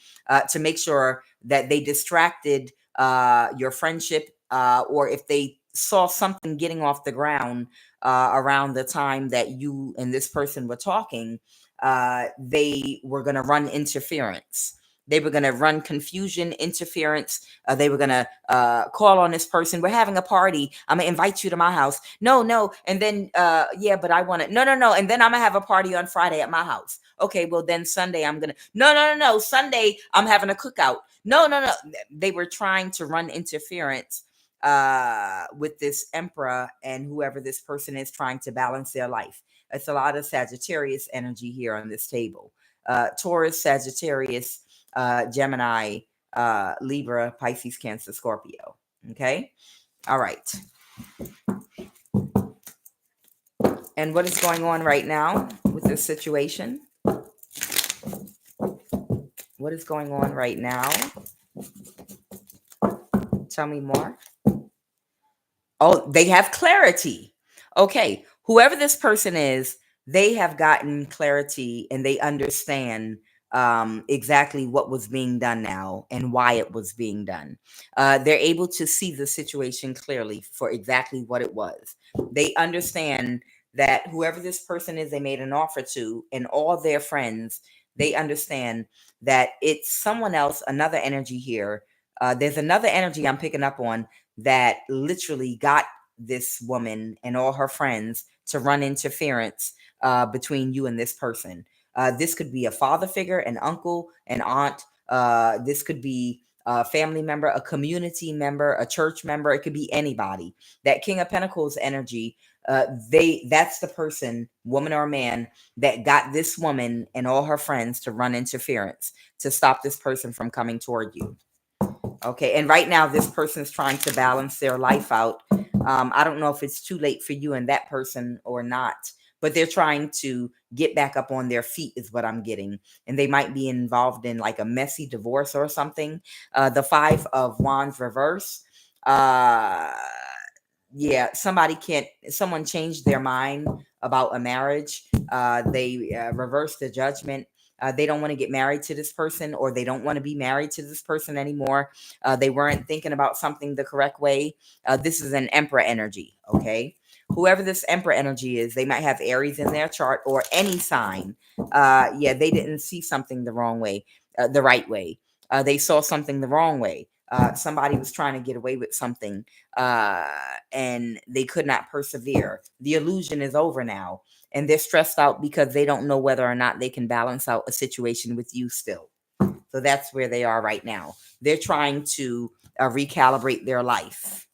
Speaker 2: to make sure that they distracted your friendship, or if they saw something getting off the ground around the time that you and this person were talking, they were going to run interference. They were going to run confusion, interference. They were going to call on this person. We're having a party. I'm going to invite you to my house. No, no. And then, yeah, but I want to, no, no, no. And then I'm going to have a party on Friday at my house. Okay, well, then Sunday I'm going to, no, no, no, no. Sunday I'm having a cookout. No, no, no. They were trying to run interference with this emperor and whoever this person is, trying to balance their life. It's a lot of Sagittarius energy here on this table. Taurus, Sagittarius, Gemini, Libra, Pisces, Cancer, Scorpio. Okay. All right. And what is going on right now with this situation? What is going on right now? Tell me more. Oh, they have clarity. Okay. Whoever this person is, they have gotten clarity and they understand exactly what was being done now and why it was being done. They're able to see the situation clearly for exactly what it was. They understand that whoever this person is, they made an offer to, and all their friends, they understand that it's someone else, another energy here. There's another energy I'm picking up on that literally got this woman and all her friends to run interference between you and this person. This could be a father figure, an uncle, an aunt. This could be a family member, a community member, a church member. It could be anybody. That King of Pentacles energy, that's the person, woman or man, that got this woman and all her friends to run interference to stop this person from coming toward you. Okay. And right now, this person is trying to balance their life out. I don't know if it's too late for you and that person or not, but they're trying to get back up on their feet is what I'm getting. And they might be involved in like a messy divorce or something. The Five of Wands reverse. Yeah, someone changed their mind about a marriage. They reversed the judgment. They don't want to get married to this person, or they don't want to be married to this person anymore. They weren't thinking about something the correct way. This is an emperor energy. Okay. Whoever this emperor energy is, they might have Aries in their chart or any sign. Yeah, they didn't see something the wrong way, the right way. They saw something the wrong way. Somebody was trying to get away with something, and they could not persevere. The illusion is over now, and they're stressed out because they don't know whether or not they can balance out a situation with you still. So that's where they are right now. They're trying to recalibrate their life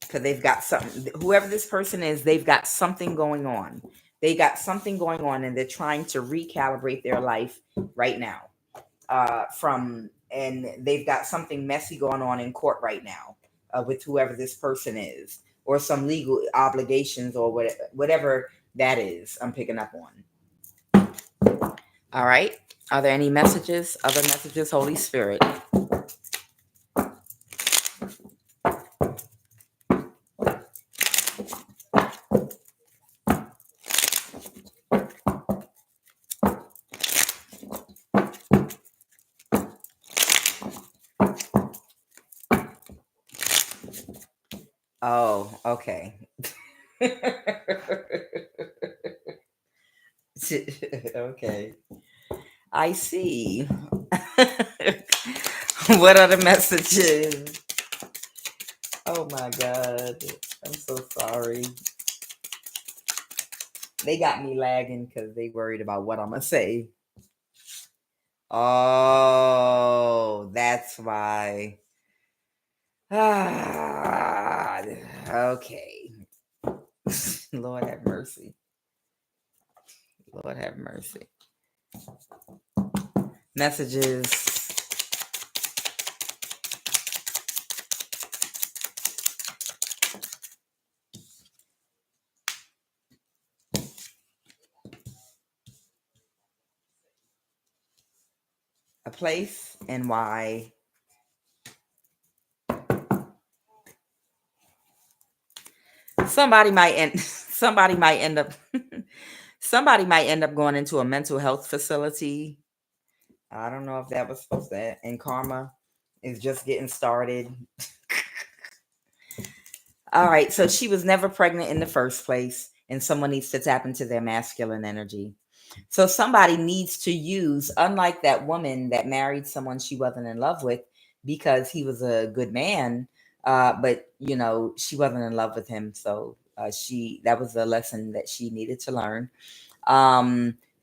Speaker 2: because they've got something. Whoever this person is, they've got something going on. They got something going on, and they're trying to recalibrate their life right now. And they've got something messy going on in court right now with whoever this person is, or some legal obligations, or whatever that is. I'm picking up on. All right. Are there any messages? Other messages, Holy Spirit? Oh, okay. Okay. I see. What are the messages? Oh my God. I'm so sorry. They got me lagging because they worried about what I'm going to say. Oh, that's why. Ah, okay. Lord have mercy. Lord have mercy. Messages. A place and why. Somebody might end. Somebody might end up. Somebody might end up going into a mental health facility. I don't know if that was supposed to. And karma is just getting started. All right, so she was never pregnant in the first place, and someone needs to tap into their masculine energy. So somebody needs to use, unlike that woman that married someone she wasn't in love with because he was a good man, but she wasn't in love with him. So she that was a lesson that she needed to learn.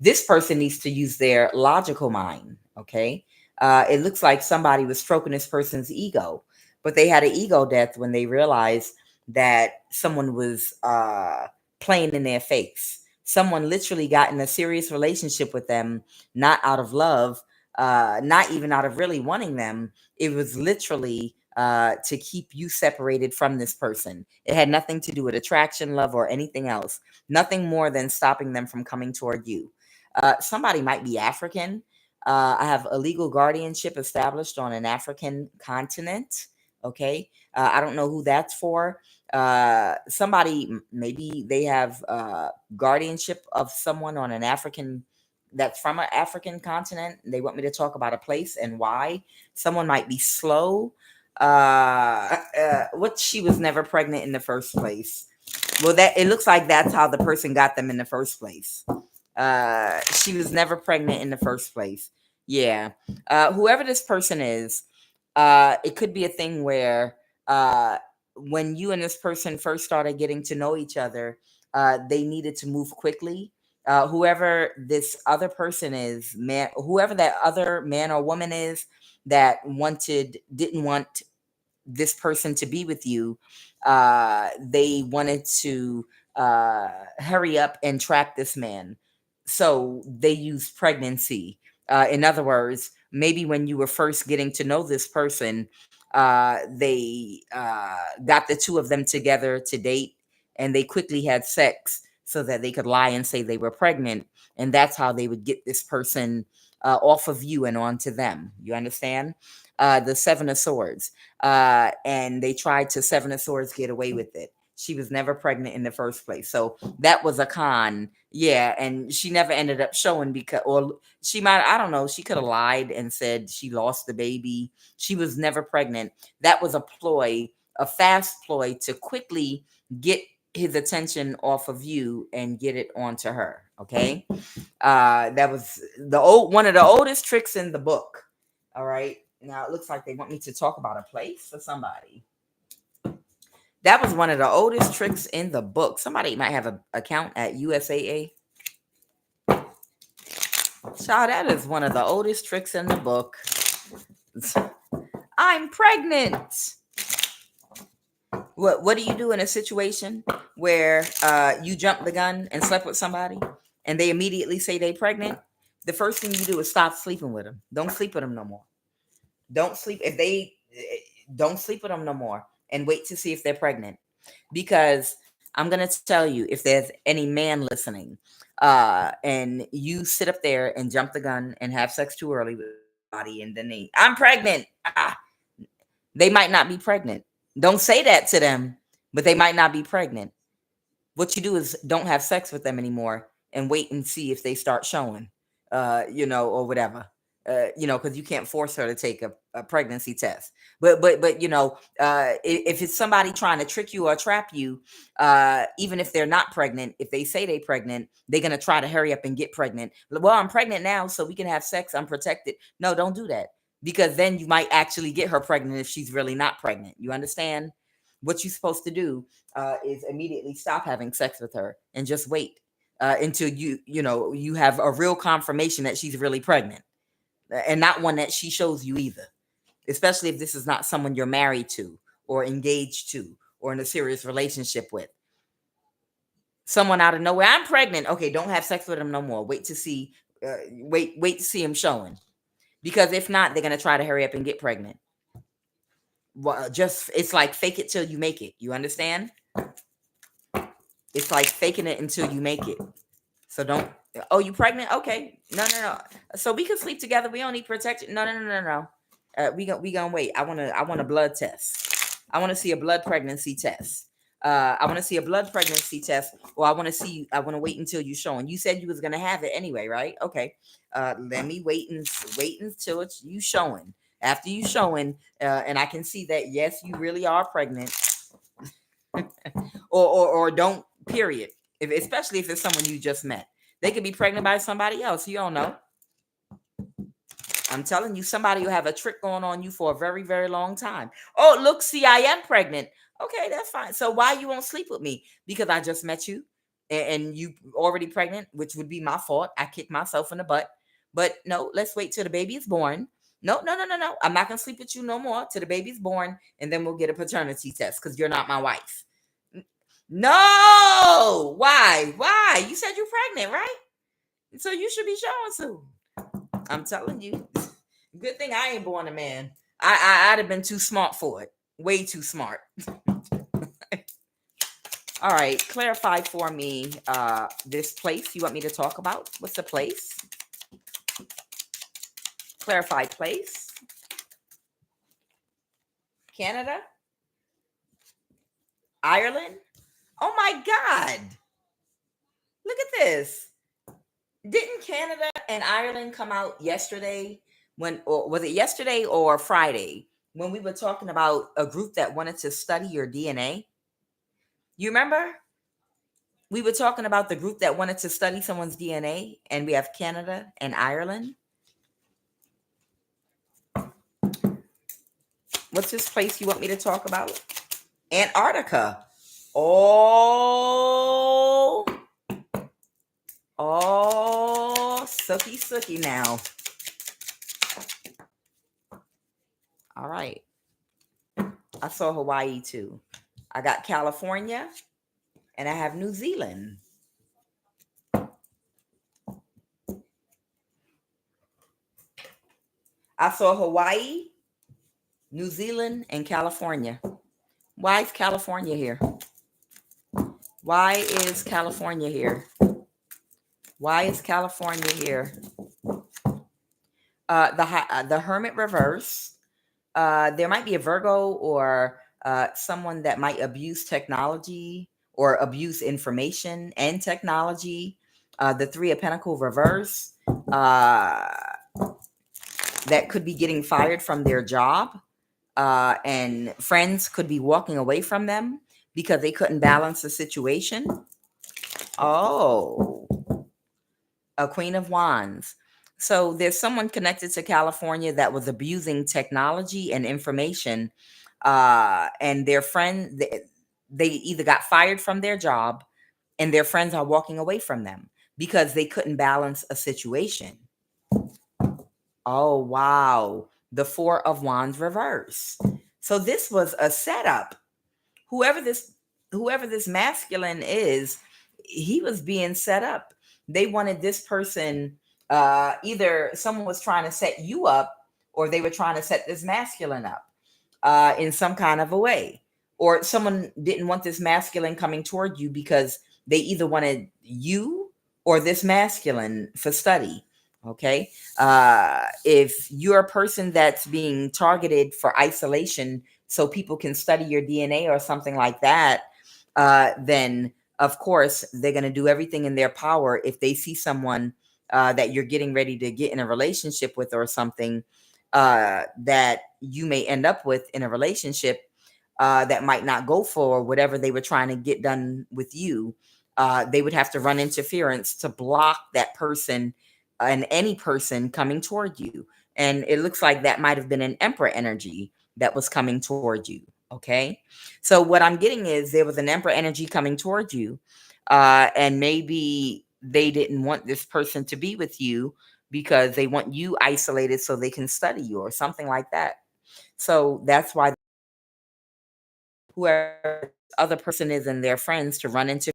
Speaker 2: This person needs to use their logical mind. Okay, it looks like somebody was stroking this person's ego, but they had an ego death when they realized that someone was playing in their face. Someone literally got in a serious relationship with them, not out of love, not even out of really wanting them. It was literally to keep you separated from this person. It had nothing to do with attraction, love, or anything else. Nothing more than stopping them from coming toward you. Somebody might be African. I have a legal guardianship established on an African continent. Okay. I don't know who that's for. Somebody, maybe they have guardianship of someone on an African that's from an African continent. They want me to talk about a place and why. Someone might be slow. What she was never pregnant in the first place. Well, that it looks like that's how the person got them in the first place. She was never pregnant in the first place. Yeah. Whoever this person is, it could be a thing where when you and this person first started getting to know each other, they needed to move quickly. Whoever this other person is, man, whoever that other man or woman is that didn't want this person to be with you, they wanted to hurry up and trap this man. So they used pregnancy. In other words, maybe when you were first getting to know this person, they got the two of them together to date and they quickly had sex so that they could lie and say they were pregnant. And that's how they would get this person off of you and onto them. You understand? The Seven of Swords. And they tried to Seven of Swords get away with it. She was never pregnant in the first place. So that was a con. Yeah. And she never ended up showing because, or she might, I don't know, she could have lied and said she lost the baby. She was never pregnant. That was a ploy, a fast ploy to quickly get his attention off of you and get it onto her. Okay. That was one of the oldest tricks in the book. All right. Now it looks like they want me to talk about a place for somebody. That was one of the oldest tricks in the book. Somebody might have an account at USAA. Child, that is one of the oldest tricks in the book. I'm pregnant. What do you do in a situation where you jump the gun and slept with somebody and they immediately say they pregnant? The first thing you do is stop sleeping with them. Don't sleep with them no more. Don't sleep if they don't sleep with them no more and wait to see if they're pregnant. Because I'm gonna tell you, if there's any man listening, and you sit up there and jump the gun and have sex too early with somebody, and then I'm pregnant. They might not be pregnant. Don't say that to them, but they might not be pregnant. What you do is don't have sex with them anymore and wait and see if they start showing, or whatever. Because you can't force her to take a pregnancy test. But if it's somebody trying to trick you or trap you, even if they're not pregnant, if they say they're pregnant, they're gonna try to hurry up and get pregnant. Well, I'm pregnant now, so we can have sex. I'm protected. No, don't do that because then you might actually get her pregnant if she's really not pregnant. You understand? What you're supposed to do is immediately stop having sex with her and just wait until you have a real confirmation that she's really pregnant. and not one that she shows you either, especially if this is not someone you're married to or engaged to or in a serious relationship with. Someone out of nowhere, I'm pregnant. Okay, don't have sex with him no more. Wait to see, wait to see him showing, because if not, they're gonna try to hurry up and get pregnant. Well, just it's like fake it till you make it. You understand? It's like faking it until you make it. So don't. Oh, you pregnant? Okay. No. So we can sleep together. We don't need protection. No. We gonna wait. I want a blood test. I want to see a blood pregnancy test. I want to see a blood pregnancy test, or I want to wait until you showing. You said you was gonna have it anyway, right? Okay. Let me wait until it's you showing. After you showing, and I can see that yes, you really are pregnant, or don't. Period. Especially if it's someone you just met, they could be pregnant by somebody else. You don't know. I'm telling you, somebody will have a trick going on you for a very, very long time. Oh, look, see, I am pregnant. Okay, that's fine. So why you won't sleep with me? Because I just met you and you already pregnant, which would be my fault. I kicked myself in the butt. But no, let's wait till the baby is born. No. I'm not going to sleep with you no more till the baby's born. And then we'll get a paternity test because you're not my wife. No. Why? You said you're pregnant, right? So you should be showing soon. I'm telling you. Good thing I ain't born a man. I'd have been too smart for it. Way too smart. All right. Clarify for me this place you want me to talk about. What's the place? Clarify place. Canada? Ireland? Oh my God. Look at this. Didn't Canada and Ireland come out yesterday? Or was it yesterday or Friday when we were talking about a group that wanted to study your DNA? You remember? We were talking about the group that wanted to study someone's DNA, and we have Canada and Ireland. What's this place you want me to talk about? Antarctica. Oh, sooky now. All right. I saw Hawaii too. I got California and I have New Zealand. I saw Hawaii, New Zealand, and California. Why is California here? Why is California here? Why is California here? The Hermit reverse. There might be a Virgo or someone that might abuse technology or abuse information and technology. The Three of Pentacles reverse. That could be getting fired from their job. And friends could be walking away from them because they couldn't balance the situation. Oh, a Queen of Wands. So there's someone connected to California that was abusing technology and information, and their friend, they either got fired from their job and their friends are walking away from them because they couldn't balance a situation. Oh, wow. The Four of Wands reverse. So this was a setup. Whoever this masculine is, he was being set up. They wanted this person, either someone was trying to set you up or they were trying to set this masculine up in some kind of a way. Or someone didn't want this masculine coming toward you because they either wanted you or this masculine for study. Okay. If you're a person that's being targeted for isolation so people can study your DNA or something like that, then of course they're going to do everything in their power if they see someone that you're getting ready to get in a relationship with or something that you may end up with in a relationship that might not go for whatever they were trying to get done with you. They would have to run interference to block that person and any person coming toward you. And it looks like that might have been an Emperor energy that was coming toward you. Okay. So what I'm getting is there was an Emperor energy coming toward you. And maybe they didn't want this person to be with you because they want you isolated so they can study you or something like that. So that's why whoever this other person is and their friends to run into,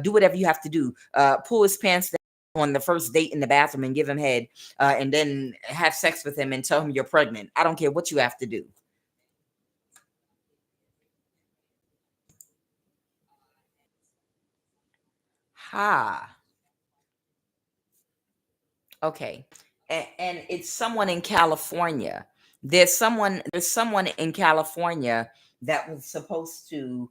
Speaker 2: do whatever you have to do. Pull his pants down on the first date in the bathroom and give him head, and then have sex with him and tell him you're pregnant. I don't care what you have to do. Ha. Okay. And it's someone in California. There's someone in California that was supposed to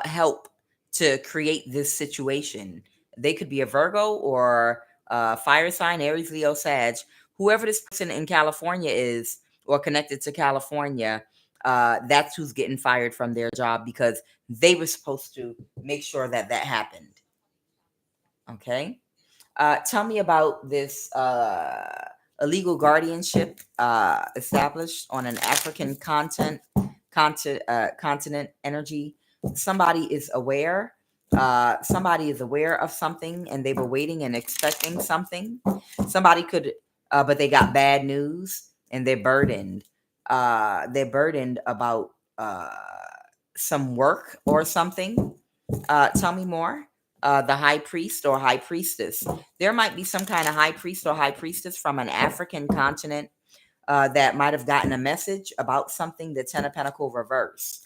Speaker 2: help to create this situation. They could be a Virgo or fire sign, Aries, Leo, Sag. Whoever this person in California is or connected to California, that's who's getting fired from their job because they were supposed to make sure that that happened. Okay. Tell me about this illegal guardianship established on an African continent energy. Somebody is aware. Somebody is aware of something, and they were waiting and expecting something. Somebody could, but they got bad news, and they're burdened. They're burdened about some work or something. Tell me more. The high priest or high priestess. There might be some kind of high priest or high priestess from an African continent that might have gotten a message about something. The Ten of Pentacle reverse.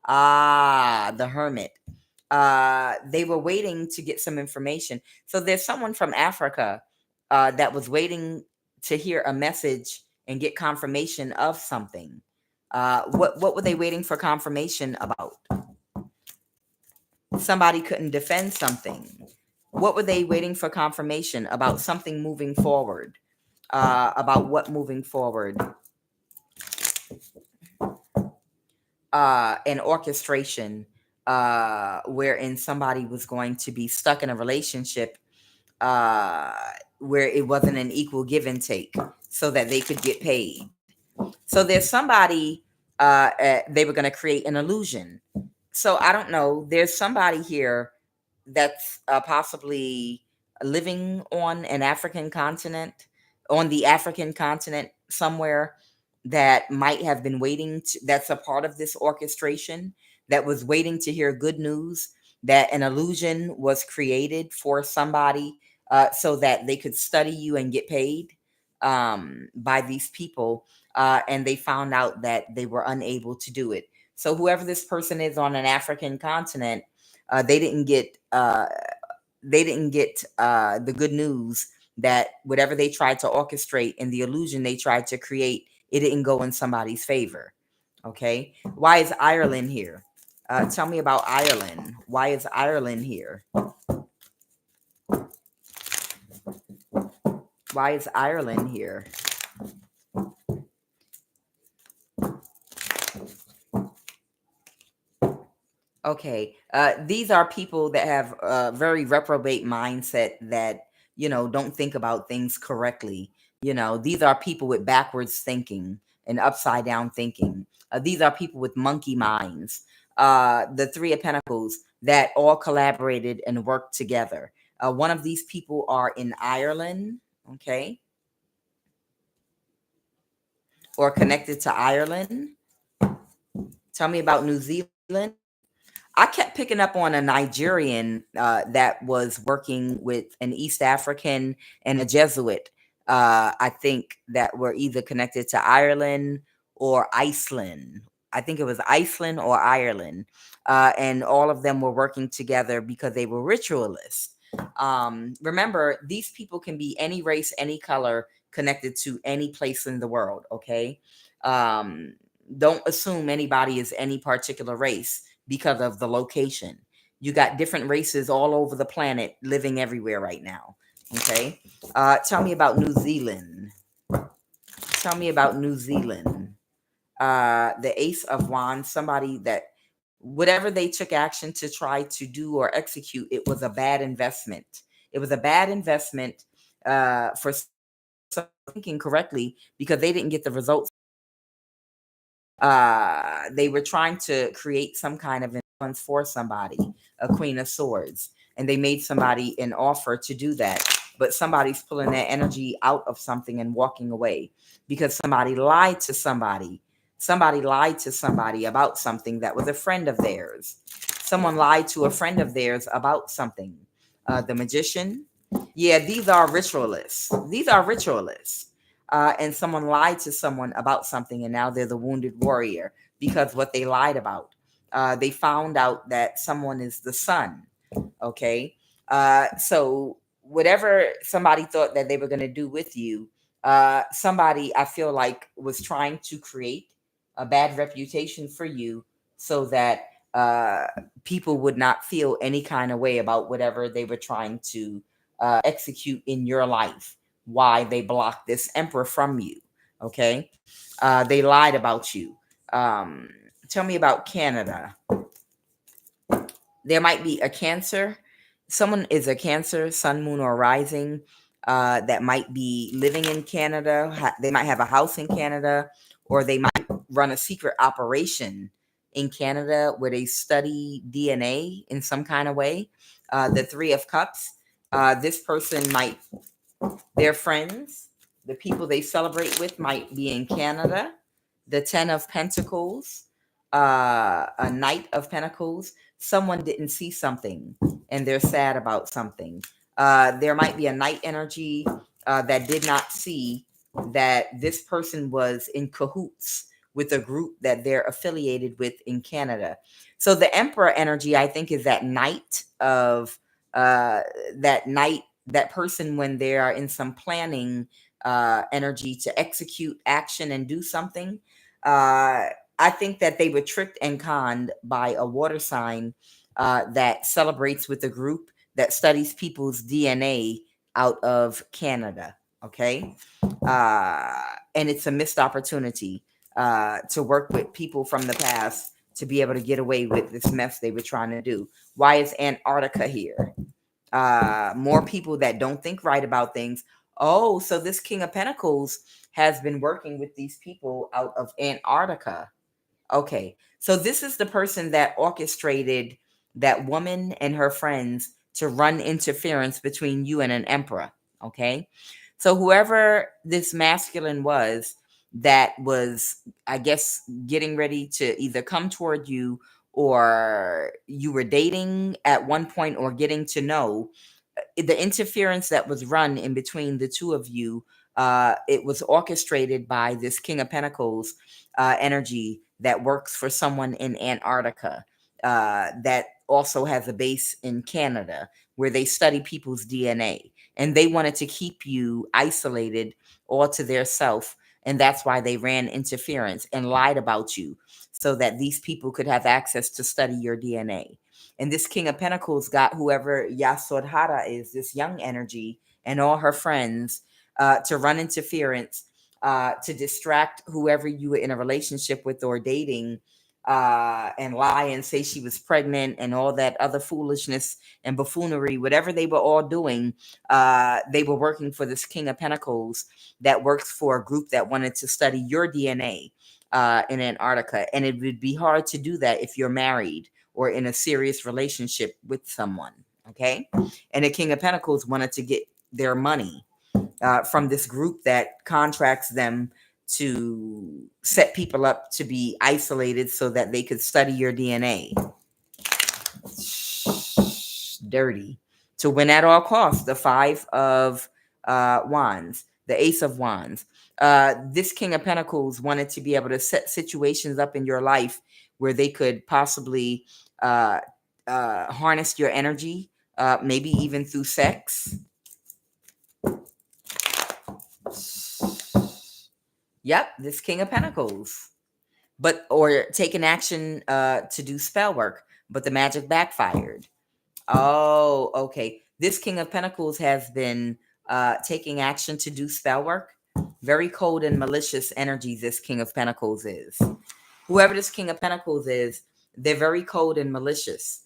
Speaker 2: Ah, the Hermit. They were waiting to get some information. So there's someone from Africa that was waiting to hear a message and get confirmation of something. What were they waiting for confirmation about? Somebody couldn't defend something. What were they waiting for confirmation about something moving forward? About what moving forward? An orchestration wherein somebody was going to be stuck in a relationship uh, where it wasn't an equal give and take so that they could get paid. So there's somebody, they were going to create an illusion. So I don't know. There's somebody here that's possibly living on an African continent, on the African continent somewhere that might have been waiting to, that's a part of this orchestration that was waiting to hear good news that an illusion was created for somebody so that they could study you and get paid by these people. And they found out that they were unable to do it. So whoever this person is on an African continent, they didn't get the good news that whatever they tried to orchestrate and the illusion they tried to create, it didn't go in somebody's favor. Okay, why is Ireland here? Tell me about Ireland. Why is Ireland here? Why is Ireland here? Okay. These are people that have a very reprobate mindset that, don't think about things correctly. These are people with backwards thinking and upside down thinking. These are people with monkey minds. The Three of Pentacles that all collaborated and worked together. One of these people are in Ireland, okay, or connected to Ireland. Tell me about New Zealand. I kept picking up on a Nigerian that was working with an East African and a Jesuit. I think that were either connected to Ireland or Iceland. I think it was Iceland or Ireland. And all of them were working together because they were ritualists. Remember, these people can be any race, any color, connected to any place in the world. Okay. Um, don't assume anybody is any particular race because of the location. You got different races all over the planet living everywhere right now. Okay. Tell me about New Zealand. Tell me about New Zealand. The Ace of Wands, somebody that whatever they took action to try to do or execute, it was a bad investment. It was a bad investment for thinking correctly because they didn't get the results. They were trying to create some kind of influence for somebody, a Queen of Swords, and they made somebody an offer to do that, but somebody's pulling that energy out of something and walking away because somebody lied to somebody. Somebody lied to somebody about something that was a friend of theirs. Someone lied to a friend of theirs about something. The magician. Yeah, these are ritualists. These are ritualists. And someone lied to someone about something, and now they're the wounded warrior because what they lied about. They found out that someone is the sun. Okay. So whatever somebody thought that they were going to do with you, somebody I feel like was trying to create a bad reputation for you so that uh, people would not feel any kind of way about whatever they were trying to execute in your life. Why they blocked this emperor from you. Okay. They lied about you. Um, Tell me about Canada. There might be a Cancer. Someone is a Cancer, sun, moon, or rising, that might be living in Canada. They might have a house in Canada, or they might run a secret operation in Canada where they study DNA in some kind of way. The Three of Cups. This person might, their friends, the people they celebrate with might be in Canada. The Ten of Pentacles, a Knight of Pentacles. Someone didn't see something and they're sad about something. There might be a Knight energy that did not see that this person was in cahoots with a group that they're affiliated with in Canada. So the Emperor energy, I think, is that Knight of that Knight, that person when they are in some planning energy to execute action and do something. I think that they were tricked and conned by a water sign that celebrates with a group that studies people's DNA out of Canada. Okay. And it's a missed opportunity to work with people from the past to be able to get away with this mess they were trying to do. Why is Antarctica here? More people that don't think right about things. Oh, so this King of Pentacles has been working with these people out of Antarctica. Okay. So this is the person that orchestrated that woman and her friends to run interference between you and an emperor. Okay. So whoever this masculine was that was, I guess, getting ready to either come toward you or you were dating at one point or getting to know, the interference that was run in between the two of you, it was orchestrated by this King of Pentacles energy that works for someone in Antarctica, that also has a base in Canada where they study people's DNA. And they wanted to keep you isolated all to their self. And that's why they ran interference and lied about you so that these people could have access to study your DNA. And this King of Pentacles got whoever Yasodhara is, this young energy, and all her friends to run interference, to distract whoever you were in a relationship with or dating, and lie and say she was pregnant and all that other foolishness and buffoonery, whatever they were all doing. They were working for this King of Pentacles that works for a group that wanted to study your DNA in Antarctica. And it would be hard to do that if you're married or in a serious relationship with someone. Okay. And the King of Pentacles wanted to get their money from this group that contracts them to set people up to be isolated so that they could study your DNA. Dirty. To win at all costs. The Five of Wands, the Ace of Wands. This King of Pentacles wanted to be able to set situations up in your life where they could possibly harness your energy, maybe even through sex. Yep, this King of Pentacles. But or taking action to do spell work, but the magic backfired. Oh, okay. This King of Pentacles has been taking action to do spell work. Very cold and malicious energy this King of Pentacles is. Whoever this King of Pentacles is, they're very cold and malicious.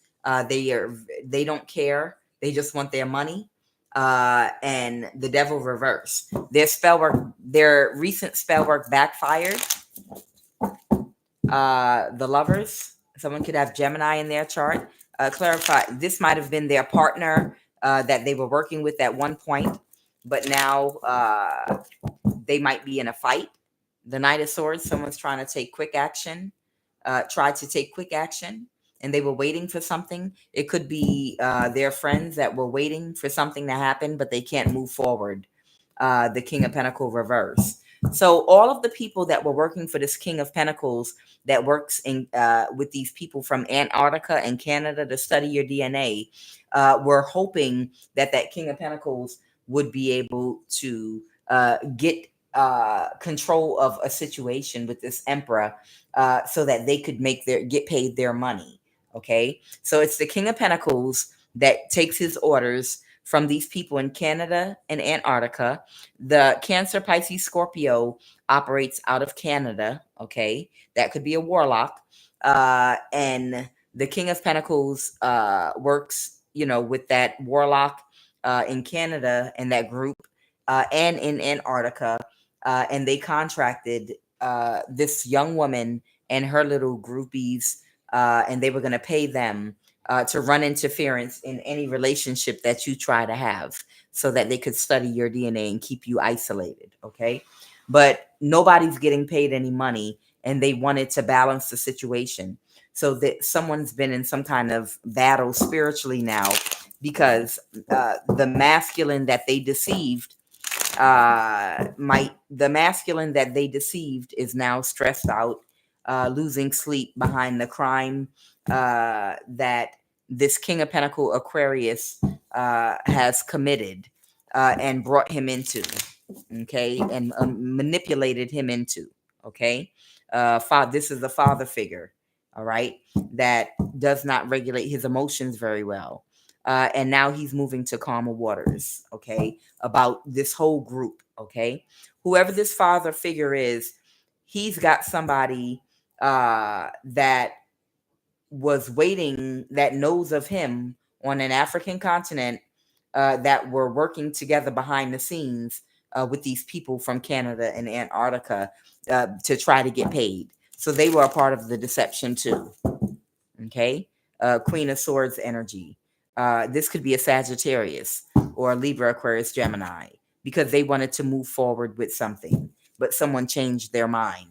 Speaker 2: They don't care. They just want their money. And the devil reverse. Their spell work, their recent spell work backfired. The Lovers. Someone could have Gemini in their chart. Clarify. This might have been their partner that they were working with at one point, but now they might be in a fight. The Knight of Swords, someone's trying to take quick action, tried to take quick action, and they were waiting for something. It could be their friends that were waiting for something to happen, but they can't move forward. The King of Pentacles reverse. So all of the people that were working for this King of Pentacles that works in with these people from Antarctica and Canada to study your DNA were hoping that that King of Pentacles would be able to get control of a situation with this emperor so that they could get paid their money. Okay, so it's the King of Pentacles that takes his orders from these people in Canada and Antarctica. The Cancer, Pisces, Scorpio operates out of Canada. Okay, that could be a warlock. And the King of Pentacles works, with that warlock in Canada and that group and in Antarctica. And they contracted this young woman and her little groupies, and they were going to pay them to run interference in any relationship that you try to have so that they could study your DNA and keep you isolated. Okay. But nobody's getting paid any money, and they wanted to balance the situation so that someone's been in some kind of battle spiritually now because the masculine that they deceived the masculine that they deceived is now stressed out, losing sleep behind the crime that this King of Pentacle Aquarius has committed and brought him into, okay, and manipulated him into, okay. This is a father figure, all right, that does not regulate his emotions very well. And now he's moving to calmer waters, okay, about this whole group, okay. Whoever this father figure is, he's got somebody that was waiting, that knows of him on an African continent, that were working together behind the scenes with these people from Canada and Antarctica to try to get paid. So they were a part of the deception too. Okay. Queen of Swords energy. This could be a Sagittarius or a Libra, Aquarius, Gemini, because they wanted to move forward with something, but someone changed their mind.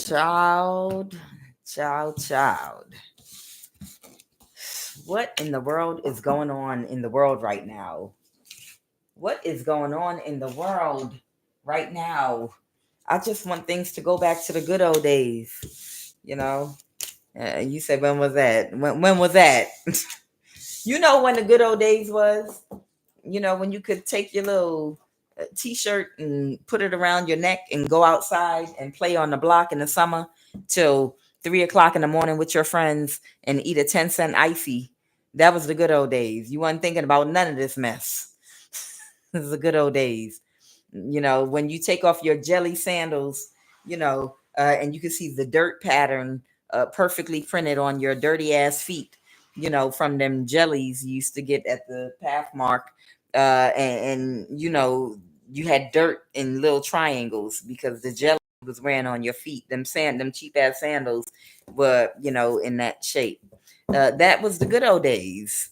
Speaker 2: Child. What in the world is going on in the world right now? What is going on in the world right now? I just want things to go back to the good old days. You said, when was that? When was that? When the good old days was? When you could take your little t-shirt and put it around your neck and go outside and play on the block in the summer till 3 o'clock in the morning with your friends and eat a 10-cent icy. That was the good old days. You weren't thinking about none of this mess. This is the good old days. When you take off your jelly sandals, and you can see the dirt pattern perfectly printed on your dirty ass feet, from them jellies you used to get at the Pathmark. And you had dirt in little triangles because the jelly was wearing on your feet. Them cheap ass sandals were, in that shape. That was the good old days.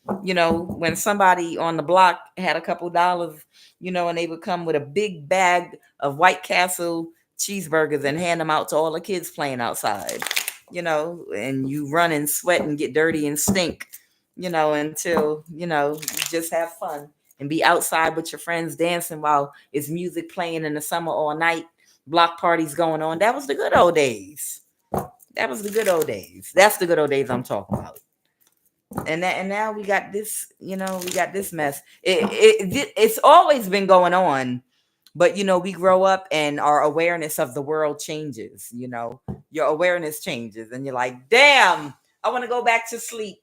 Speaker 2: When somebody on the block had a couple dollars, and they would come with a big bag of White Castle cheeseburgers and hand them out to all the kids playing outside, and you run and sweat and get dirty and stink, until, you just have fun and be outside with your friends dancing while it's music playing in the summer all night, block parties going on. That was the good old days. That was the good old days. That's the good old days I'm talking about. And now we got this, we got this mess. It's always been going on, but we grow up and our awareness of the world changes. Your awareness changes, and you're like, damn, I want to go back to sleep.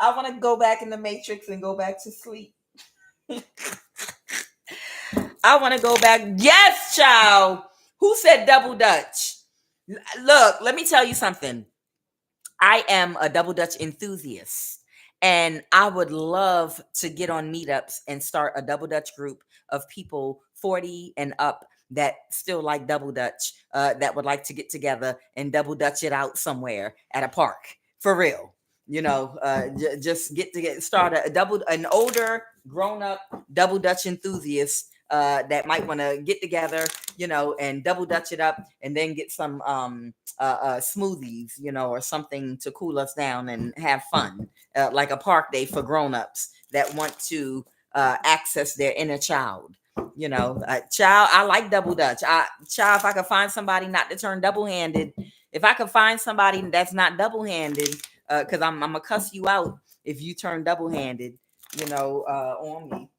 Speaker 2: I want to go back in the matrix and go back to sleep. I want to go back. Yes, child. Who said double dutch? Look, let me tell you something. I am a double dutch enthusiast, and I would love to get on meetups and start a double dutch group of people 40 and up that still like double dutch, that would like to get together and double dutch it out somewhere at a park for real. Just start an older grown up double dutch enthusiast that might want to get together, and double dutch it up, and then get some smoothies, or something to cool us down and have fun, like a park day for grown-ups that want to access their inner child. Child, I like double dutch. Child, if I could find somebody not to turn double-handed, if I could find somebody that's not double-handed, because I'm gonna cuss you out if you turn double-handed, on me.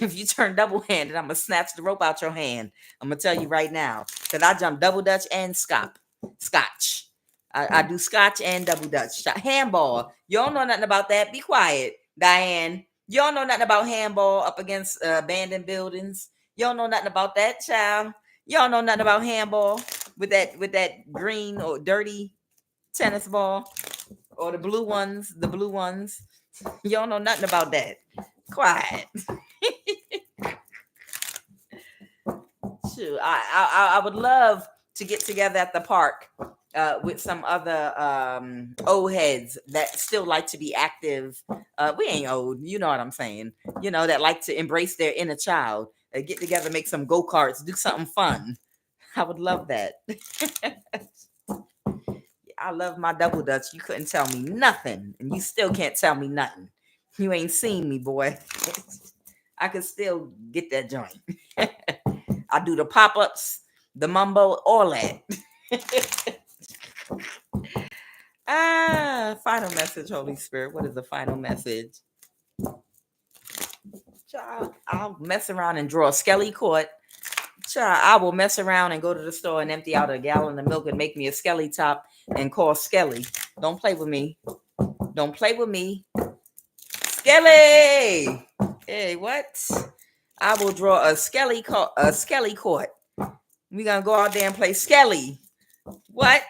Speaker 2: If you turn double-handed, I'm gonna snatch the rope out your hand. I'm gonna tell you right now, because I jump double dutch and scotch. I do scotch and double dutch. Handball. You don't know nothing about that. Be quiet, Diane. You don't know nothing about handball up against abandoned buildings. You don't know nothing about that, child. You don't know nothing about handball with that green or dirty tennis ball, or the blue ones. You don't know nothing about that. Quiet. Shoot, I would love to get together at the park with some other old heads that still like to be active. We ain't old, you know what I'm saying? That like to embrace their inner child. Get together, make some go-karts, do something fun. I would love that. I love my double dutch. You couldn't tell me nothing, and you still can't tell me nothing. You ain't seen me, boy. I could still get that joint. I do the pop-ups, the mumbo, all that. Final message, Holy Spirit. What is the final message? Child, I'll mess around and draw a skelly court. Child, I will mess around and go to the store and empty out a gallon of milk and make me a skelly top and call Skelly. Don't play with me. Don't play with me. Skelly! Hey, what? I will draw a skelly court. We're gonna go out there and play Skelly. What?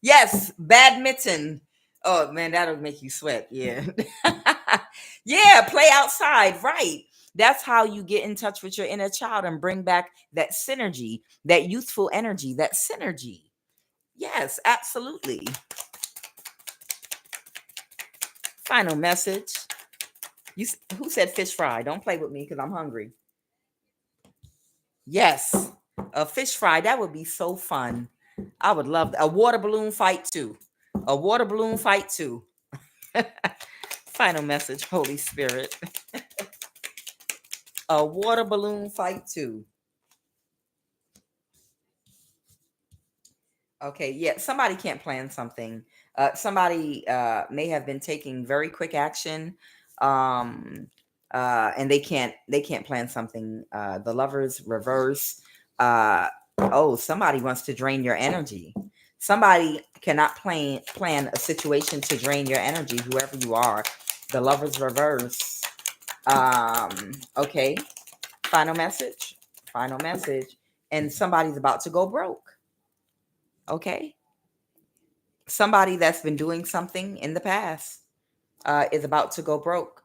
Speaker 2: Yes, badminton. Oh man, that'll make you sweat. Yeah. Yeah, play outside, right? That's how you get in touch with your inner child and bring back that synergy, that youthful energy, that synergy. Yes, absolutely. Final message. Who said fish fry? Don't play with me because I'm hungry. Yes, a fish fry. That would be so fun. I would love that. A water balloon fight too. A water balloon fight too. Final message, Holy Spirit. A water balloon fight too. Okay, yeah, somebody can't plan something. Somebody may have been taking very quick action, and they can't plan something. The Lovers reverse. Somebody wants to drain your energy. Somebody cannot plan a situation to drain your energy. Whoever you are, the Lovers reverse. Okay, final message. Final message. And somebody's about to go broke. Okay. Somebody that's been doing something in the past is about to go broke.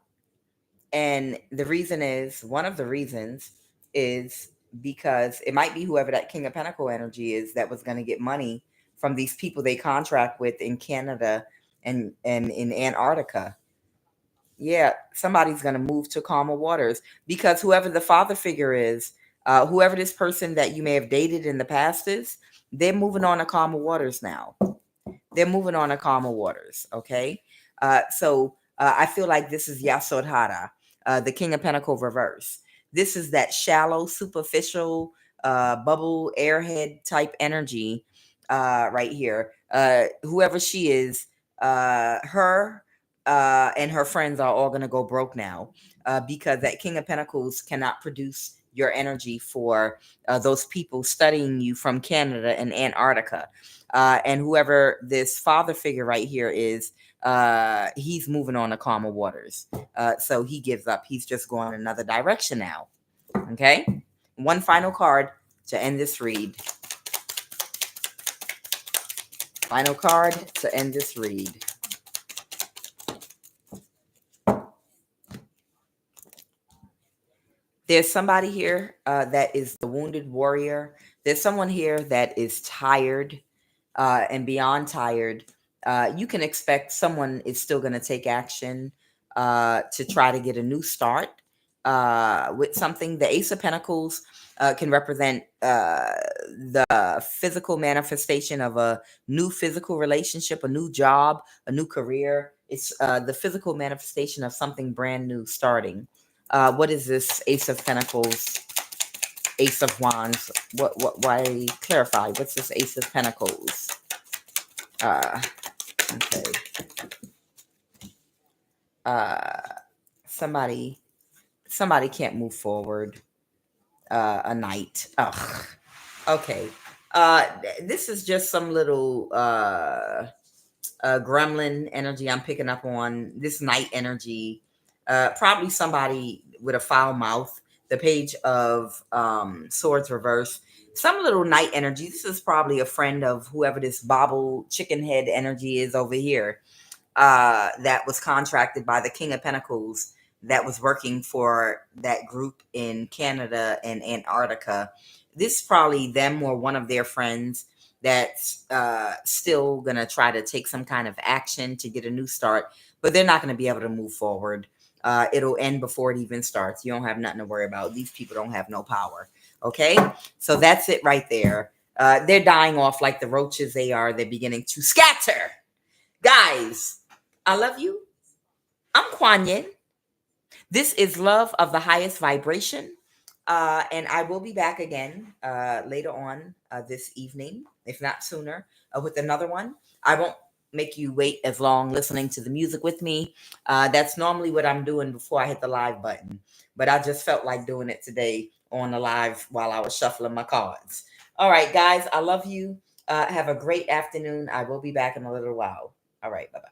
Speaker 2: And one of the reasons is because it might be whoever that King of Pentacle energy is that was going to get money from these people they contract with in Canada and in Antarctica. Yeah, somebody's going to move to calmer waters because whoever the father figure is, whoever this person that you may have dated in the past is, they're moving on to calmer waters now. They're moving on to calmer waters. Okay. So I feel like this is Yasodhara, the King of Pentacle reverse. This is that shallow, superficial, bubble, airhead type energy right here. Whoever she is, her and her friends are all going to go broke now because that King of Pentacles cannot produce your energy for those people studying you from Canada and Antarctica. And whoever this father figure right here is, he's moving on to calmer waters. So he gives up. He's just going another direction now. Okay. One final card to end this read. Final card to end this read. There's somebody here that is the wounded warrior. There's someone here that is tired and beyond tired. You can expect someone is still going to take action to try to get a new start with something. The Ace of Pentacles can represent the physical manifestation of a new physical relationship, a new job, a new career. It's the physical manifestation of something brand new starting. What is this Ace of Pentacles, Ace of Wands? Why clarify? What's this Ace of Pentacles? Okay. Uh, somebody can't move forward. A night. Ugh. Okay. This is just some little gremlin energy I'm picking up on. This night energy. Probably somebody with a foul mouth. The Page of Swords reverse. Some little night energy. This is probably a friend of whoever this bobble chicken head energy is over here. That was contracted by the King of Pentacles, that was working for that group in Canada and Antarctica. This is probably them or one of their friends that's still going to try to take some kind of action to get a new start, but they're not going to be able to move forward. It'll end before it even starts. You don't have nothing to worry about. These people don't have no power. Okay? So that's it right there. They're dying off like the roaches they are. They're beginning to scatter. Guys, I love you. I'm QUAN Yin. This is love of the highest vibration. And I will be back again later on this evening, if not sooner, with another one. I won't make you wait as long listening to the music with me. That's normally what I'm doing before I hit the live button. But I just felt like doing it today on the live while I was shuffling my cards. All right, guys, I love you. Have a great afternoon. I will be back in a little while. All right, bye-bye.